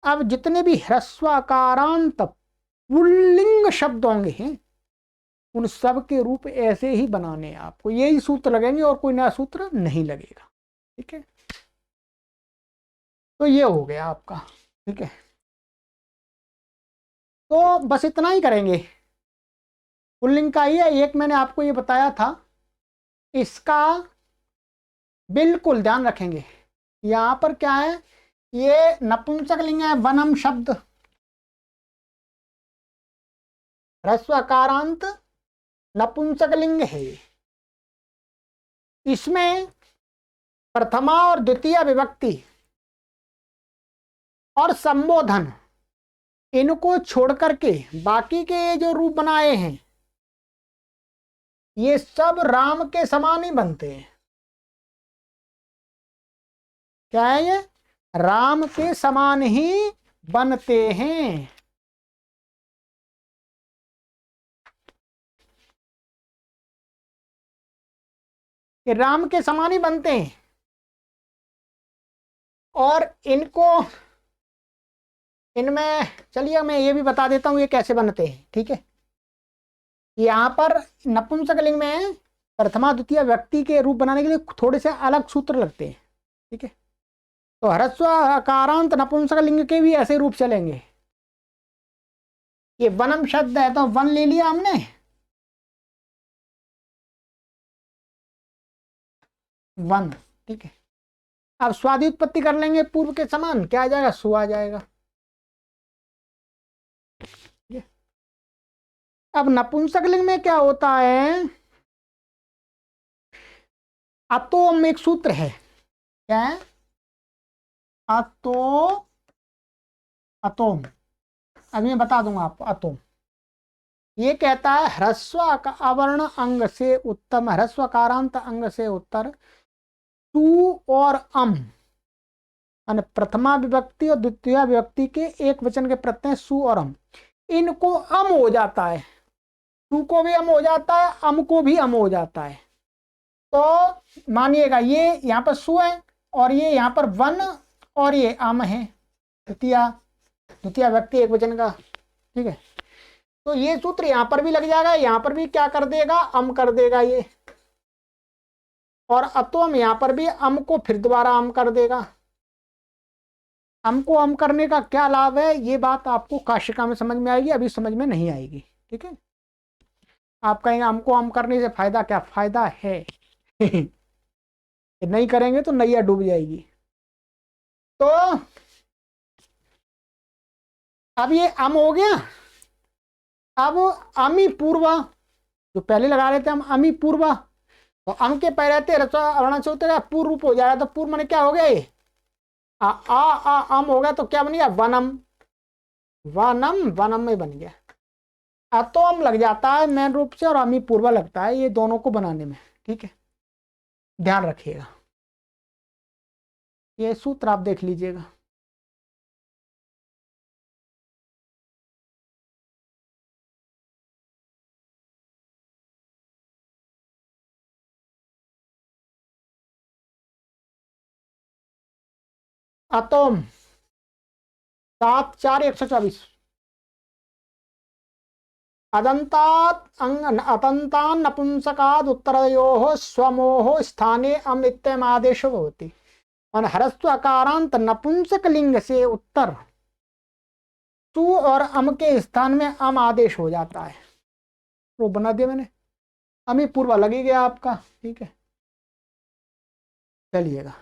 अब जितने भी ह्रस्वाकारांत पुल्लिंग शब्द होंगे उन सब के रूप ऐसे ही बनाने हैं आपको, यही सूत्र लगेंगे और कोई नया सूत्र नहीं लगेगा, ठीक है। तो ये हो गया आपका, ठीक है। तो बस इतना ही करेंगे, पुल्लिंग का ही है। एक मैंने आपको ये बताया था, इसका बिल्कुल ध्यान रखेंगे। यहां पर क्या है, ये नपुंसक लिंग है, वनम शब्द ह्रस्वकारांत नपुंसक लिंग है। इसमें प्रथमा और द्वितीय विभक्ति और संबोधन, इनको छोड़ करके बाकी के जो रूप बनाए हैं ये सब राम के समान ही बनते हैं। क्या है ये, राम के समान ही बनते हैं। ये राम के समान ही बनते हैं, और इनको, इनमें चलिए मैं ये भी बता देता हूं ये कैसे बनते हैं, ठीक है। यहां पर नपुंसक लिंग में प्रथमा द्वितीय व्यक्ति के रूप बनाने के लिए थोड़े से अलग सूत्र लगते हैं, ठीक है। तो ह्रस्व आकारांत नपुंसक लिंग के भी ऐसे रूप चलेंगे। ये वनम शब्द है तो वन ले लिया हमने, वन, ठीक है। अब स्वादि उत्पत्ति कर लेंगे पूर्व के समान, क्या आ जाएगा, सु आ जाएगा। अब नपुंसक लिंग में क्या होता है, अतोम एक सूत्र है, क्या है, अतो अतोम, अभी मैं बता दूंगा आपको। अतोम ये कहता है ह्रस्व अवर्ण अंग से उत्तम, ह्रस्वकारांत अंग से उत्तर तू और अम, प्रथमा विभक्ति और द्वितीय विभक्ति के एक वचन के प्रत्यय सु और अम, इनको अम हो जाता है, सु को भी अम हो जाता है, अम को भी अम हो जाता है। तो मानिएगा ये यहाँ पर सु है और ये यहाँ पर वन और ये अम है, द्वितीय व्यक्ति एक वचन का, ठीक है। तो ये सूत्र यहाँ पर भी लग जाएगा, यहाँ पर भी क्या कर देगा, अम कर देगा ये, और अतोम यहां पर भी अम को फिर दोबारा अम कर देगा। अम को अम करने का क्या लाभ है, ये बात आपको काशिका में समझ में आएगी, अभी समझ में नहीं आएगी। ठीक है, आप कहेंगे अम को अम करने से फायदा क्या, फायदा है नहीं करेंगे तो नैया डूब जाएगी। तो अब ये अम हो गया। अब अमी पूर्वा, जो पहले लगा रहे थे हम अमी पूर्वा, तो अम के पहले रहते रचा अवर्ण से होते पूर्व रूप हो जाएगा। तो पूर्व माने क्या हो गया, ये अम हो गया, तो क्या बन गया, वनम। वनम वनम में बन गया। अतोम लग जाता है मेन रूप से और अमी पूर्वा लगता है, ये दोनों को बनाने में। ठीक है, ध्यान रखिएगा, ये सूत्र आप देख लीजिएगा। अतोम 7 4 124। अदन्तान् नपुंसकाद् उत्तरयोः स्वमोः स्थाने अम इत्ययमादेशो भवति। और ह्रस्व अकारांत नपुंसक लिंग से उत्तर तू और अम के स्थान में अम आदेश हो जाता है। वो बना दिया मैंने, अमी पूर्वा लगी गया आपका। ठीक है, चलिएगा।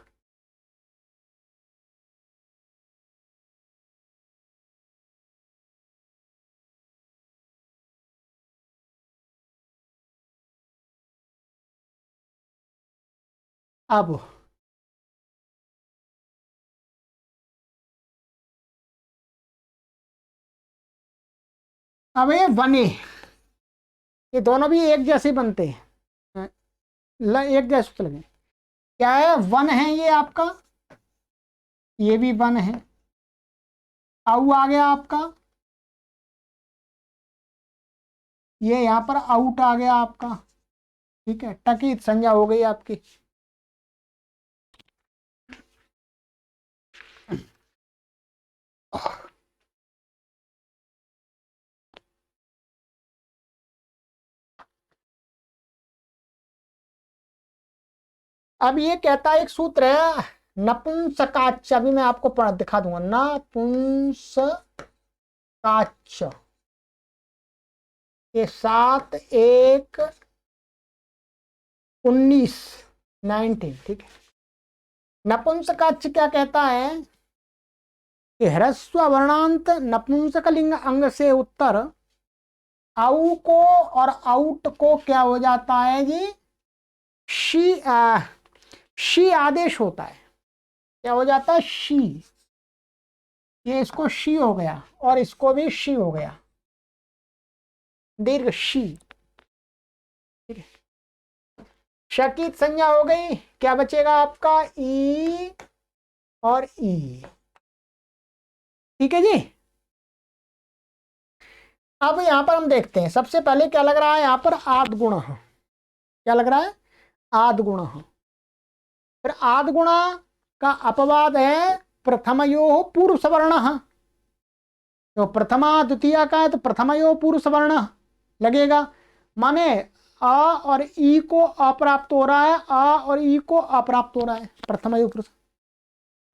अब अब ये बने, ये दोनों भी एक जैसे बनते हैं, एक जैसे लगे। क्या है, वन है ये आपका, ये भी वन है। आउ आ गया आपका, ये यहाँ पर आउट आ गया आपका। ठीक है, टकी संज्ञा हो गई आपकी। अब ये कहता है, एक सूत्र है नपुंसकाच, अभी मैं आपको पढ़ दिखा दूंगा। नपुंसकाच के 7 1 19। ठीक है, नपुंसकाच क्या कहता है कि ह्रस्व वर्णांत नपुंसक लिंग अंग से उत्तर आउ को और आउट को क्या हो जाता है जी, शी आदेश होता है। क्या हो जाता है, शी। ये इसको शी हो गया और इसको भी शी हो गया, दीर्घ शी। ठीक है, शकीत संज्ञा हो गई, क्या बचेगा आपका, ई और ई। ठीक है जी। अब यहां पर हम देखते हैं, सबसे पहले क्या लग रहा है यहां पर, आद गुण। क्या लग रहा है, आद गुण। फिर आद गुण का अपवाद है प्रथमयो पूर्व सवर्ण। तो प्रथमा द्वितीय का है तो प्रथमयो पूर्व सवर्ण लगेगा। माने आ और ई को अप्राप्त हो रहा है, आ और ई को अप्राप्त हो रहा है, प्रथमयो पुरुष।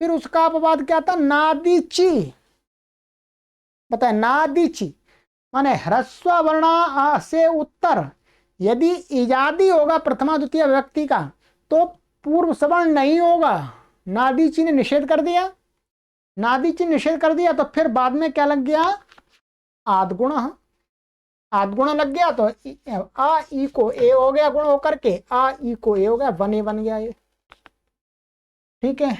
फिर उसका अपवाद क्या था, नादीची। बताए, नादीची माने ह्रस्व वर्ण से उत्तर यदि इजादी होगा प्रथमा द्वितीय व्यक्ति का तो पूर्व सवर्ण नहीं होगा। नादीची ने निषेध कर दिया, नादीची निषेध कर दिया, तो फिर बाद में क्या लग गया, आदगुण। आदगुण लग गया तो आ ई को ए हो गया गुण होकर के, आ ई को ए हो गया, वन ए बन गया ये। ठीक है,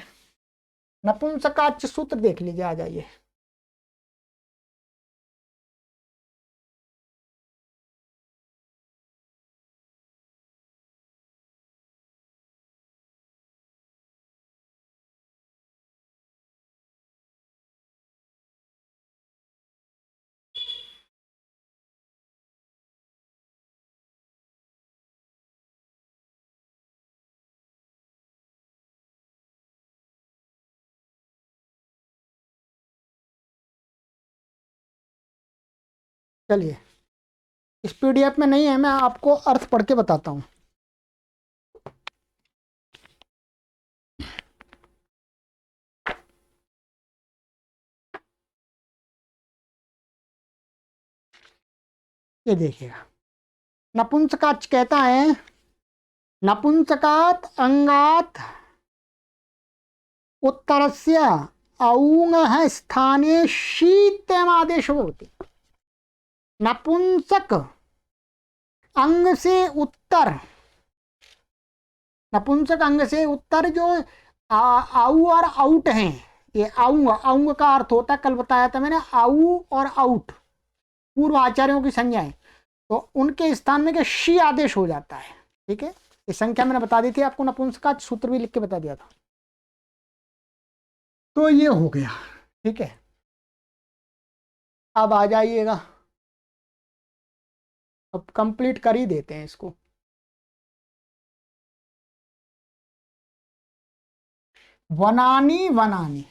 नपुंसकाच सूत्र देख लीजिए, आ जाइए। चलिए, इस पीडीएफ में नहीं है, मैं आपको अर्थ पढ़ के बताता हूं। ये देखिएगा, नपुंसकाच कहता है नपुंसकात अंगात उत्तरस्य औंगः स्थाने शीत्यमादेश होती। नपुंसक अंग से उत्तर, नपुंसक अंग से उत्तर जो आउ और आउट हैं, ये आऊंग, आऊंग का अर्थ होता है, कल बताया था मैंने, आऊ और आउट पूर्व आचार्यों की संज्ञा है, तो उनके स्थान में क्या शी आदेश हो जाता है। ठीक है, ये संख्या मैंने बता दी थी आपको, नपुंसक सूत्र भी लिख के बता दिया था। तो ये हो गया। ठीक है, अब आ जाइएगा, अब कंप्लीट कर ही देते हैं इसको। वनानी वनानी,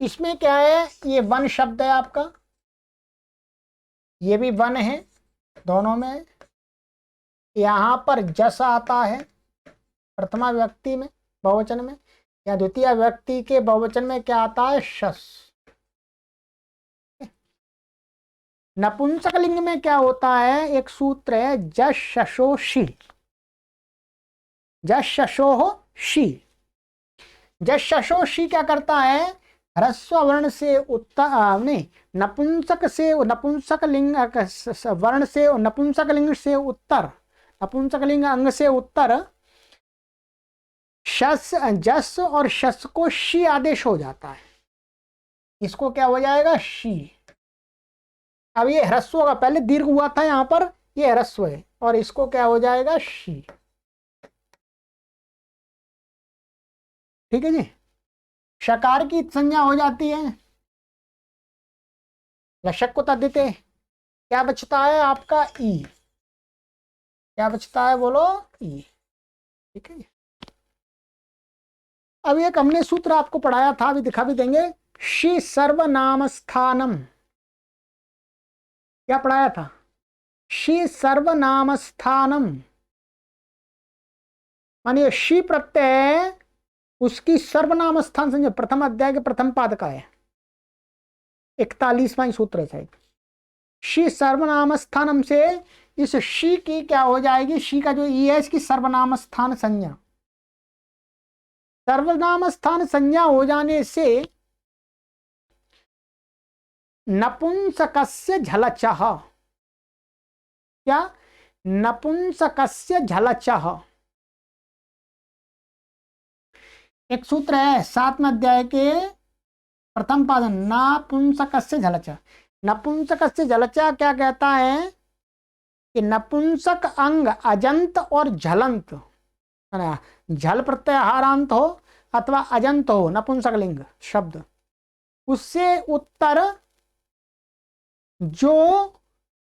इसमें क्या है, ये वन शब्द है आपका, ये भी वन है, दोनों में। यहां पर जस आता है प्रथमा व्यक्ति में बहुवचन में, या द्वितीय व्यक्ति के बहुवचन में क्या आता है, शस। नपुंसक लिंग में क्या होता है, एक सूत्र है जश शशो शी, जश शशो शी। जश शशो शी क्या करता है, ह्रस्व वर्ण से उत्तर, नहीं, नपुंसक से, नपुंसक लिंग वर्ण से, नपुंसक लिंग से उत्तर, नपुंसक लिंग अंग से उत्तर शस, जस और शस को शी आदेश हो जाता है, इसको क्या हो जाएगा, शी। अब ये ह्रस्व होगा, पहले दीर्घ हुआ था यहां पर, ये ह्रस्व है, और इसको क्या हो जाएगा, शी। ठीक है जी, शकार की संज्ञा हो जाती है, लशक को तद्धिते, क्या बचता है आपका, ई। क्या बचता है बोलो, ई। ठीक है, अब एक हमने सूत्र आपको पढ़ाया था, अभी दिखा भी देंगे, शी सर्वनाम स्थानम। क्या पढ़ाया था, शी सर्वनाम स्थानम, मानिए शी प्रत्यय उसकी सर्वनाम स्थान संज्ञा, प्रथम अध्याय के प्रथम पाद का है, 41वां सूत्र है शायद। शी सर्वनाम स्थानम से इस शी की क्या हो जाएगी, शी का जो ई है इसकी सर्वनाम स्थान संज्ञा, सर्वनाम स्थान संज्ञा हो जाने से नपुंसकस्य झलचः, क्या, नपुंसकस्य झलचः। एक सूत्र है 7वें अध्याय के प्रथम पाद, नपुंसकस्य झलचः। नपुंसकस्य झलचः क्या कहता है कि नपुंसक अंग अजंत और झलंत, झल प्रत्यय हारांत हो अथवा अजंत हो, नपुंसक लिंग शब्द, उससे उत्तर जो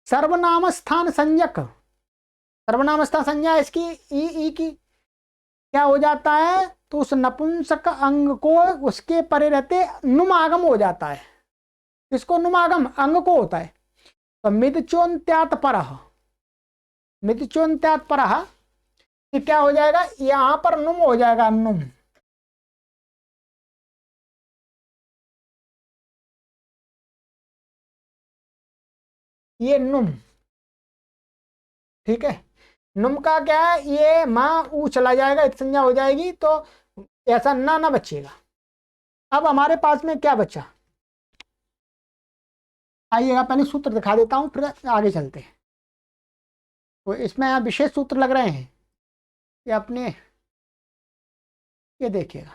सर्वनाम स्थान संज्ञक, सर्वनाम स्थान संज्ञा इसकी ई की क्या हो जाता है, तो उस नपुंसक अंग को उसके परे रहते नुमागम हो जाता है, इसको नुमागम अंग को होता है। तो मिदचोन्त्यात परः, मिदचोन्त्यात परः क्या हो जाएगा, यहां पर नुम हो जाएगा, नुम। ये नुम, ठीक है, नुम का क्या है, ये मां ऊ चला जाएगा, इत संज्ञा हो जाएगी, तो ऐसा ना बचेगा। अब हमारे पास में क्या बचा, आइएगा पहले सूत्र दिखा देता हूं, फिर आगे चलते हैं। तो इसमें यहाँ विशेष सूत्र लग रहे हैं, ये अपने, ये देखिएगा,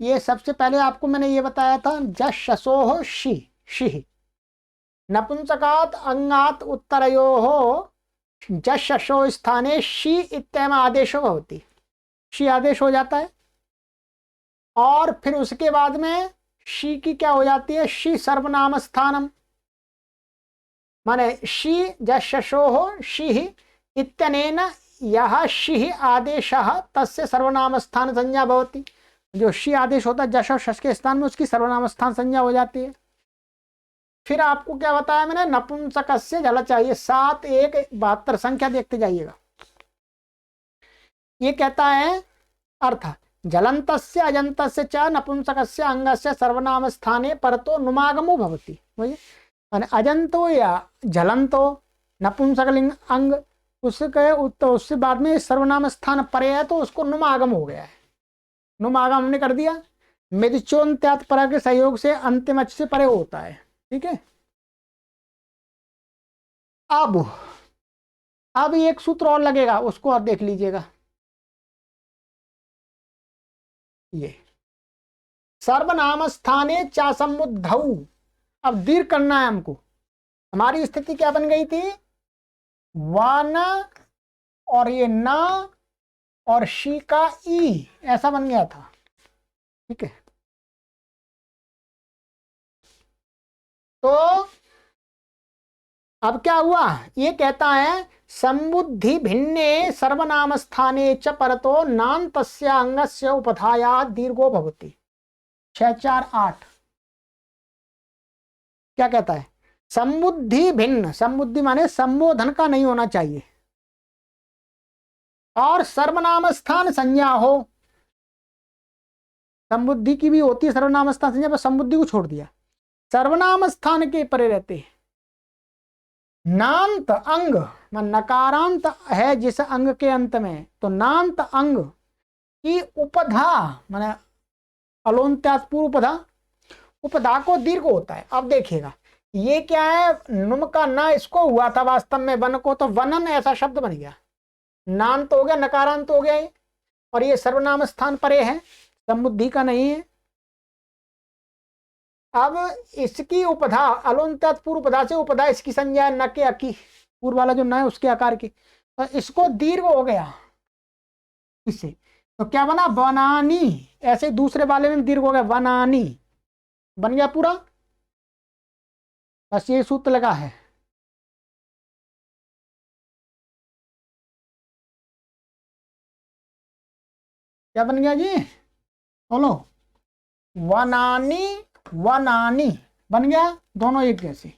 ये सबसे पहले आपको मैंने ये बताया था, जश शसोह शी, शी, नपुंसकात अंगात उत्तरयोः जश शशो स्थाने शी इत्यम आदेशो होती, शी आदेश हो जाता है, और फिर उसके बाद में शी की क्या हो जाती है, शी सर्वनाम स्थानम, माने शी जश शशोः शी इत्यनेन यह शी आदेशः तस्य सर्वनाम स्थान संज्ञा भवति, जो शी आदेश होता है जश और शश के स्थान में उसकी सर्वनाम स्थान संज्ञा हो जाती है। फिर आपको क्या बताया मैंने, नपुंसकस्य झलचः, चाहिए 7 1 72 संख्या देखते जाइएगा। ये कहता है अर्थ, जलन्तस्य अजन्तस्य च नपुंसकस्य अंगस्य सर्वनाम स्थाने परतो नुमागमो भवति। माने अजंतो या जलंतो नपुंसकलिंग अंग उसके बाद में सर्वनाम स्थान परे है तो उसको नुमागम हो गया है। नुमागम हमने कर दिया। मिदचोन त्यात पर के सहयोग से अंतिम अच से परे होता है। ठीक है। अब एक सूत्र और लगेगा, उसको आप देख लीजिएगा। ये सर्वनाम स्थाने चा समुद्धौ, अब दीर्घ करना है हमको। हमारी स्थिति क्या बन गई थी, वन और ये न और शी का ई ऐसा बन गया था। ठीक है। तो अब क्या हुआ, ये कहता है समुद्धि भिन्ने सर्वनाम स्थाने च परतो नान्तस्य अंगस्य उपधाया दीर्घो भवति। 648 क्या कहता है, समुद्धि भिन्न, समुद्धि माने संबोधन का नहीं होना चाहिए, और सर्वनाम स्थान संज्ञा हो। समुद्धि की भी होती है सर्वनाम स्थान संज्ञा, पर समुद्धि को छोड़ दिया। सर्वनाम स्थान के परे रहते हैं। नांत अंग मान नकारांत है जिस अंग के अंत में, तो नांत अंग की उपधा माने अलोन्त्यात पूर्व उपधा, उपधा को दीर्घ होता है। अब देखिएगा ये क्या है, नुम का ना इसको हुआ था वास्तव में वन को, तो वनन ऐसा शब्द बन गया। नांत हो गया, नकारांत हो गया, और ये सर्वनाम स्थान परे है, समुद्धि का नहीं है। अब इसकी उपधा अलोन्त्यात पूर्व उपधा से उपधा इसकी संज्ञा न के अकी, पूर्व वाला जो न है उसके आकार की, तो इसको दीर्घ हो गया इससे, तो क्या बना वनानी। ऐसे दूसरे वाले में दीर्घ हो गया, वनानी बन गया पूरा। बस ये सूत्र लगा है। क्या बन गया जी, बोलो, वनानी वनानी बन गया, दोनों एक जैसे।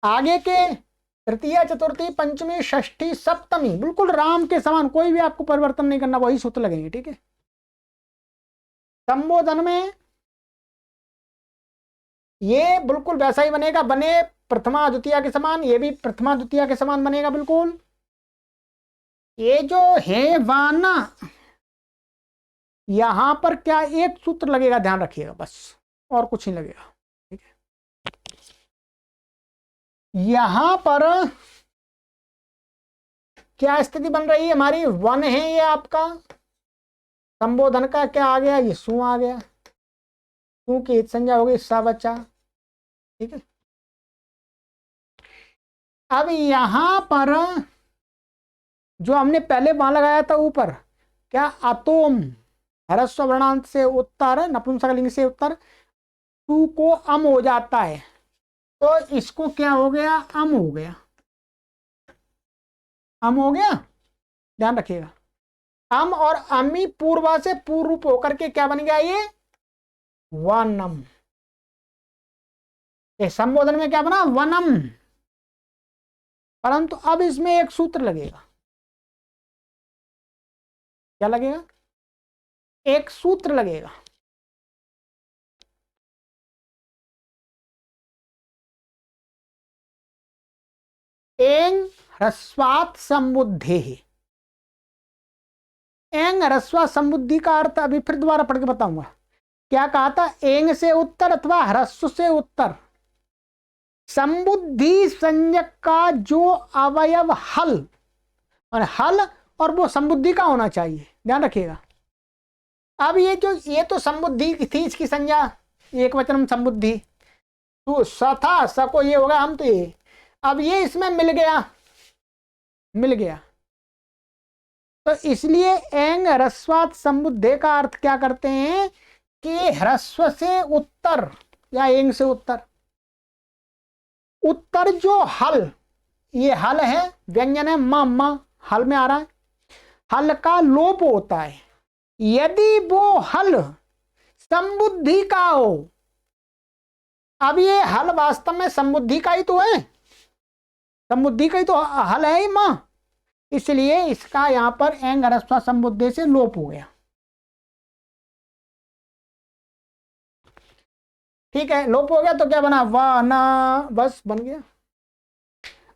आगे के तृतीय चतुर्थी पंचमी षष्ठी सप्तमी बिल्कुल राम के समान, कोई भी आपको परिवर्तन नहीं करना, वही सूत्र लगेंगे। ठीक है। संबोधन में ये बिल्कुल वैसा ही बनेगा, बने प्रथमा द्वितीय के समान, ये भी प्रथमा द्वितीय के समान बनेगा बिल्कुल। ये जो है वाना, यहां पर क्या एक सूत्र लगेगा, ध्यान रखिएगा बस, और कुछ नहीं लगेगा। ठीक है। यहां पर क्या स्थिति बन रही है हमारी, वन है ये आपका, संबोधन का क्या आ गया, ये सु आ गया, सु की हित संज्ञा हो गई सा बच्चा। ठीक है। अब यहां पर जो हमने पहले वहां लगाया था ऊपर, क्या अतोम ह्रस्व वर्णांत से उत्तर, नपुंसकलिंग से उत्तर, तू को अम हो जाता है, तो इसको क्या हो गया, अम हो गया, अम हो गया, ध्यान रखिएगा। अम और अमी पूर्वा से पूर्व रूप होकर के क्या बन गया, ये वनम। संबोधन में क्या बना, वनम, परंतु अब इसमें एक सूत्र लगेगा। क्या लगेगा, एक सूत्र लगेगा। एंग ह्रस्वात् समुद्धे, एंग ह्रस्वा समुद्धि का अर्थ अभी फिर दोबारा पढ़ के बताऊंगा। क्या कहा था, एंग से उत्तर अथवा ह्रस्व से उत्तर, समुद्धि संज्ञक का जो अवयव हल, और हल और वो समुद्धि का होना चाहिए, ध्यान रखिएगा। अब ये तो समुद्धि थी, इसकी संज्ञा एक वचन समुद्धि, तो स था, स को ये होगा, हम तो ये, अब ये इसमें मिल गया, तो इसलिए एंग ह्रस्वात् समुद्धे का अर्थ क्या करते हैं कि ह्रस्व से उत्तर या एंग से उत्तर, उत्तर जो हल, ये हल है, व्यंजन है म हल में आ रहा है, हल का लोप होता है। यदि वो हल समुद्धि का हो, अब ये हल वास्तव में समुद्धि का ही तो है, समुद्धि का ही तो हल है ही मां, इसलिए इसका यहाँ पर एंग ह्रस्व संबुद्धे से लोप हो गया। ठीक है, लोप हो गया तो क्या बना, वा ना, बस बन गया।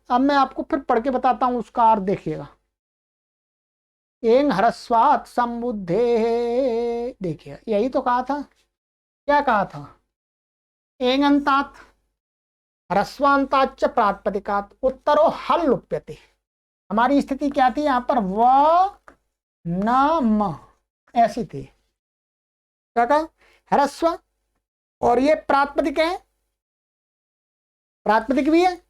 अब मैं आपको फिर पढ़ के बताता हूं उसका अर्थ, देखिएगा। एंग ह्रस्वात् संबुद्धे, देखिए यही तो कहा था। क्या कहा था, एंग अंतात् ह्रस्वांताच्च प्रातिपदिकात् उत्तरो हल लुप्यते। हमारी स्थिति क्या थी यहाँ पर, व न म ऐसी थी। क्या कहा, ह्रस्व, और ये प्रातिपदिक है, प्रातिपदिक भी है,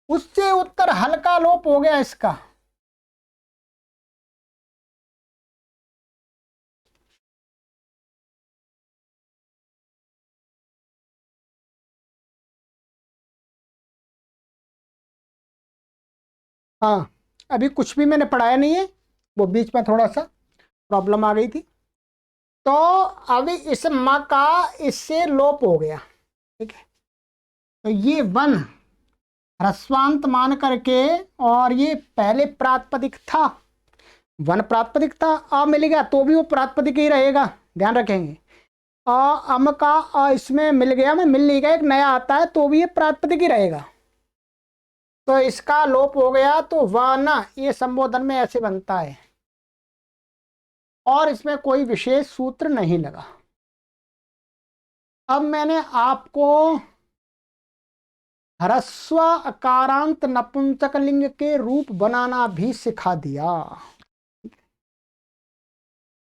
उससे उत्तर हल्का लोप हो गया इसका। हाँ, अभी कुछ भी मैंने पढ़ाया नहीं है, वो बीच में थोड़ा सा प्रॉब्लम आ गई थी। तो अभी इस म का इससे लोप हो गया। ठीक है, तो ये वन ह्रस्वांत मान करके, और ये पहले प्रातिपदिक था, वन प्रातिपदिक था, अ मिल गया तो भी वो प्रातिपदिक ही रहेगा, ध्यान रखेंगे। अ अम का इसमें मिल गया, में मिल नहीं गया, एक नया आता है तो भी ये प्रातिपदिक ही रहेगा। तो इसका लोप हो गया, तो वह ना ये संबोधन में ऐसे बनता है, और इसमें कोई विशेष सूत्र नहीं लगा। अब मैंने आपको ह्रस्व अकारांत नपुंसक लिंग के रूप बनाना भी सिखा दिया।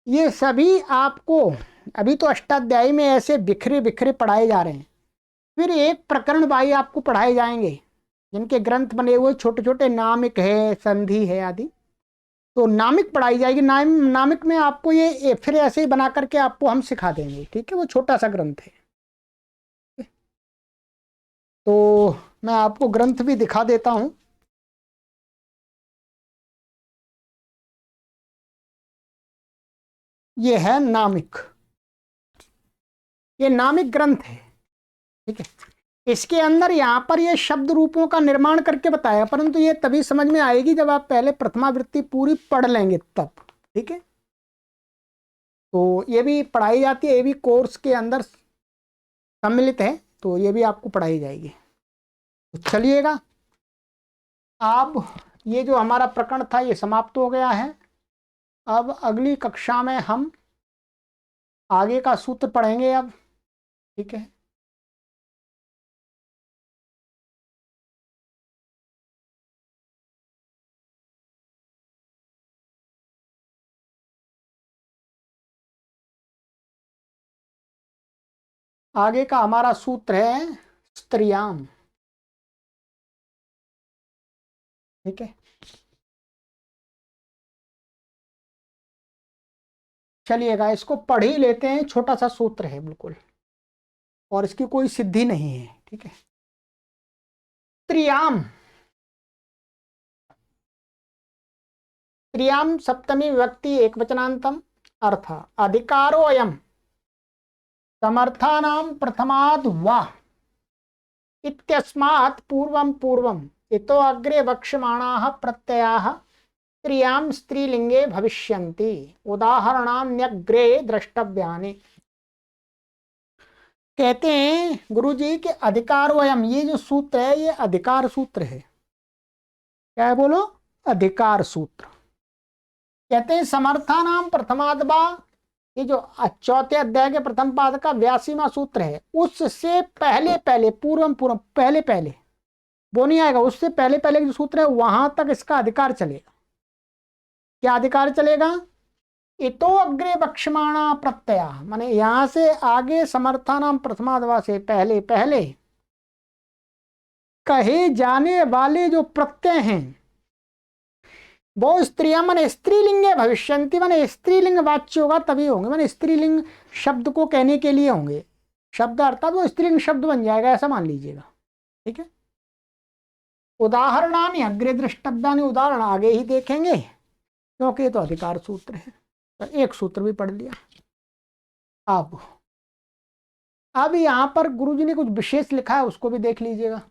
ये सभी आपको अभी तो अष्टाध्यायी में ऐसे बिखरे बिखरे पढ़ाए जा रहे हैं, फिर एक प्रकरण भाई आपको पढ़ाए जाएंगे जिनके ग्रंथ बने हुए छोटे छोटे, नामिक है, संधि है आदि, तो नामिक पढ़ाई जाएगी। नामिक में आपको ये फिर ऐसे ही बना करके आपको हम सिखा देंगे। ठीक है, वो छोटा सा ग्रंथ है। तो मैं आपको ग्रंथ भी दिखा देता हूं। ये है नामिक, ये नामिक ग्रंथ है। ठीक है, इसके अंदर यहाँ पर ये शब्द रूपों का निर्माण करके बताया, परंतु ये तभी समझ में आएगी जब आप पहले प्रथमावृत्ति पूरी पढ़ लेंगे तब। ठीक है, तो ये भी पढ़ाई जाती है, ये भी कोर्स के अंदर सम्मिलित है, तो ये भी आपको पढ़ाई जाएगी। तो चलिएगा, अब ये जो हमारा प्रकरण था ये समाप्त हो गया है। अब अगली कक्षा में हम आगे का सूत्र पढ़ेंगे अब। ठीक है, आगे का हमारा सूत्र है स्त्रियाम। ठीक है, चलिएगा इसको पढ़ ही लेते हैं, छोटा सा सूत्र है बिल्कुल, और इसकी कोई सिद्धि नहीं है। ठीक है, त्रियाम, त्रियाम सप्तमी विभक्ति एक वचनांतम, अर्थ अधिकारो अयम समर्थानां प्रथमाद् वा इत्यस्मात् पूर्वं पूर्वम् इतो अग्रे वक्ष्यमाणाः प्रत्ययाः त्रियां स्त्रीलिंगे भविष्यन्ति, उदाहरणान्यग्रे द्रष्टव्यानि। कहते हैं गुरुजी के अधिकारोयम, ये जो सूत्र है ये अधिकार सूत्र है। क्या है बोलो, अधिकार सूत्र। कहते हैं समर्थानाम प्रथमाद्वा, ये जो चौथे अध्याय के प्रथम पाद का 82वां सूत्र है, उससे पहले पहले, पूर्वम पूर्व, पहले पहले वो नहीं आएगा, उससे पहले पहले जो सूत्र है वहां तक इसका अधिकार चलेगा। क्या अधिकार चलेगा, इतो अग्रे वक्ष्यमाणा प्रत्यय, माने यहां से आगे समर्थानाम प्रथमाद्वा से पहले पहले कहे जाने वाले जो प्रत्यय हैं वो स्त्रियां माने स्त्रीलिंगे भविष्यंति, माने स्त्रीलिंग वाच्य होगा तभी होंगे, माने स्त्रीलिंग शब्द को कहने के लिए होंगे। शब्द अर्थात वो स्त्रीलिंग शब्द बन जाएगा, ऐसा मान लीजिएगा। ठीक है, उदाहरणानि अग्रे द्रष्टव्यानि, उदाहरण आगे ही देखेंगे क्योंकि ये तो अधिकार सूत्र है। तो एक सूत्र भी पढ़ लिया। अब यहां पर गुरुजी ने कुछ विशेष लिखा है, उसको भी देख लीजिएगा।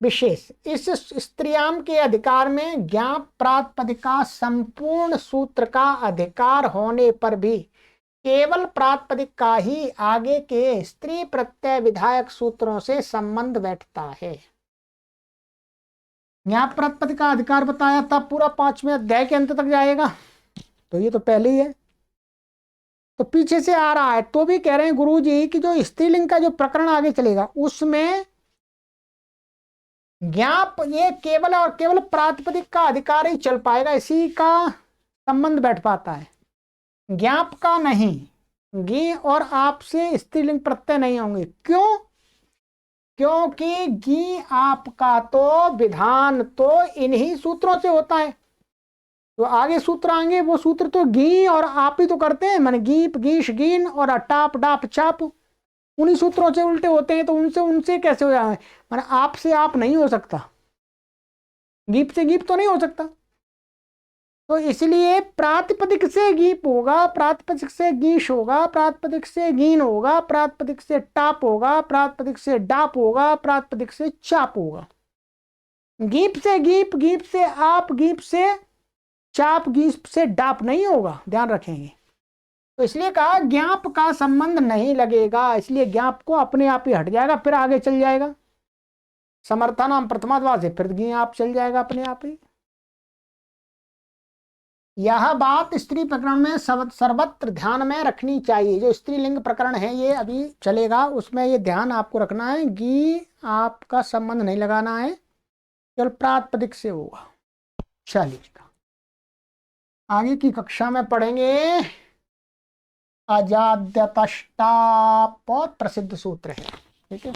विशेष। इस स्त्रियाम के अधिकार में ज्ञाप प्रातिपदिक का संपूर्ण सूत्र का अधिकार होने पर भी केवल प्रातिपदिक का ही आगे के स्त्री प्रत्यय विधायक सूत्रों से संबंध बैठता है। ज्ञाप प्रातिपदिक का अधिकार बताया, तब पूरा 5वें अध्याय के अंत तक जाएगा, तो ये तो पहले ही है, तो पीछे से आ रहा है। तो भी कह रहे हैं गुरुजी कि जो स्त्रीलिंग का जो प्रकरण आगे चलेगा उसमें ज्ञाप ये केवल और केवल प्रातिपदिक का अधिकार ही चल पाएगा, इसी का संबंध बैठ पाता है, ज्ञाप का नहीं। गी और आप से स्त्रीलिंग प्रत्यय नहीं होंगे। क्यों? क्योंकि गी आप का तो विधान तो इन्हीं सूत्रों से होता है, तो आगे सूत्र आएंगे, वो सूत्र तो गी और आप ही तो करते हैं, माने गीप गीश गीन और अटाप डाप चाप उन्हीं सूत्रों से उल्टे होते हैं, तो उनसे कैसे हो जाए? माने आप से आप नहीं हो सकता, गीप से गीप तो नहीं हो सकता, तो इसलिए प्रातिपदिक से गीप होगा, प्रातिपदिक से गीश होगा, प्रातिपदिक से गीन होगा, प्रातिपदिक से टाप होगा, प्रातिपदिक से डाप होगा, प्रातिपदिक से चाप होगा। गीप से गीप, गीप से आप, गीप से चाप, गीप से डाप नहीं होगा, ध्यान रखेंगे। तो इसलिए कहा ज्ञाप का संबंध नहीं लगेगा, इसलिए ज्ञाप को अपने आप ही हट जाएगा, फिर आगे चल जाएगा समर्थनाम प्रथमाद्वाद से, फिर ज्ञाप चल जाएगा अपने आप ही। यह बात स्त्री प्रकरण में सर्वत्र ध्यान में रखनी चाहिए। जो स्त्रीलिंग प्रकरण है ये अभी चलेगा, उसमें ये ध्यान आपको रखना है, गी आपका संबंध नहीं लगाना है, केवल प्रातिपदिक से होगा। चलिए आगे की कक्षा में पढ़ेंगे अजाद्यतष्टाप, बहुत प्रसिद्ध सूत्र है, ठीक है।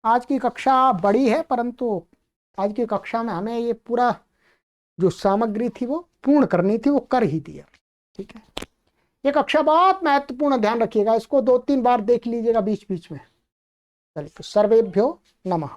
आज की कक्षा बड़ी है, परंतु आज की कक्षा में हमें ये पूरा जो सामग्री थी वो पूर्ण करनी थी, वो कर ही दिया, ठीक है। ये कक्षा बहुत महत्वपूर्ण, ध्यान रखिएगा, इसको 2-3 बार देख लीजिएगा बीच बीच में। चलिए, तो सर्वेभ्यो नमः।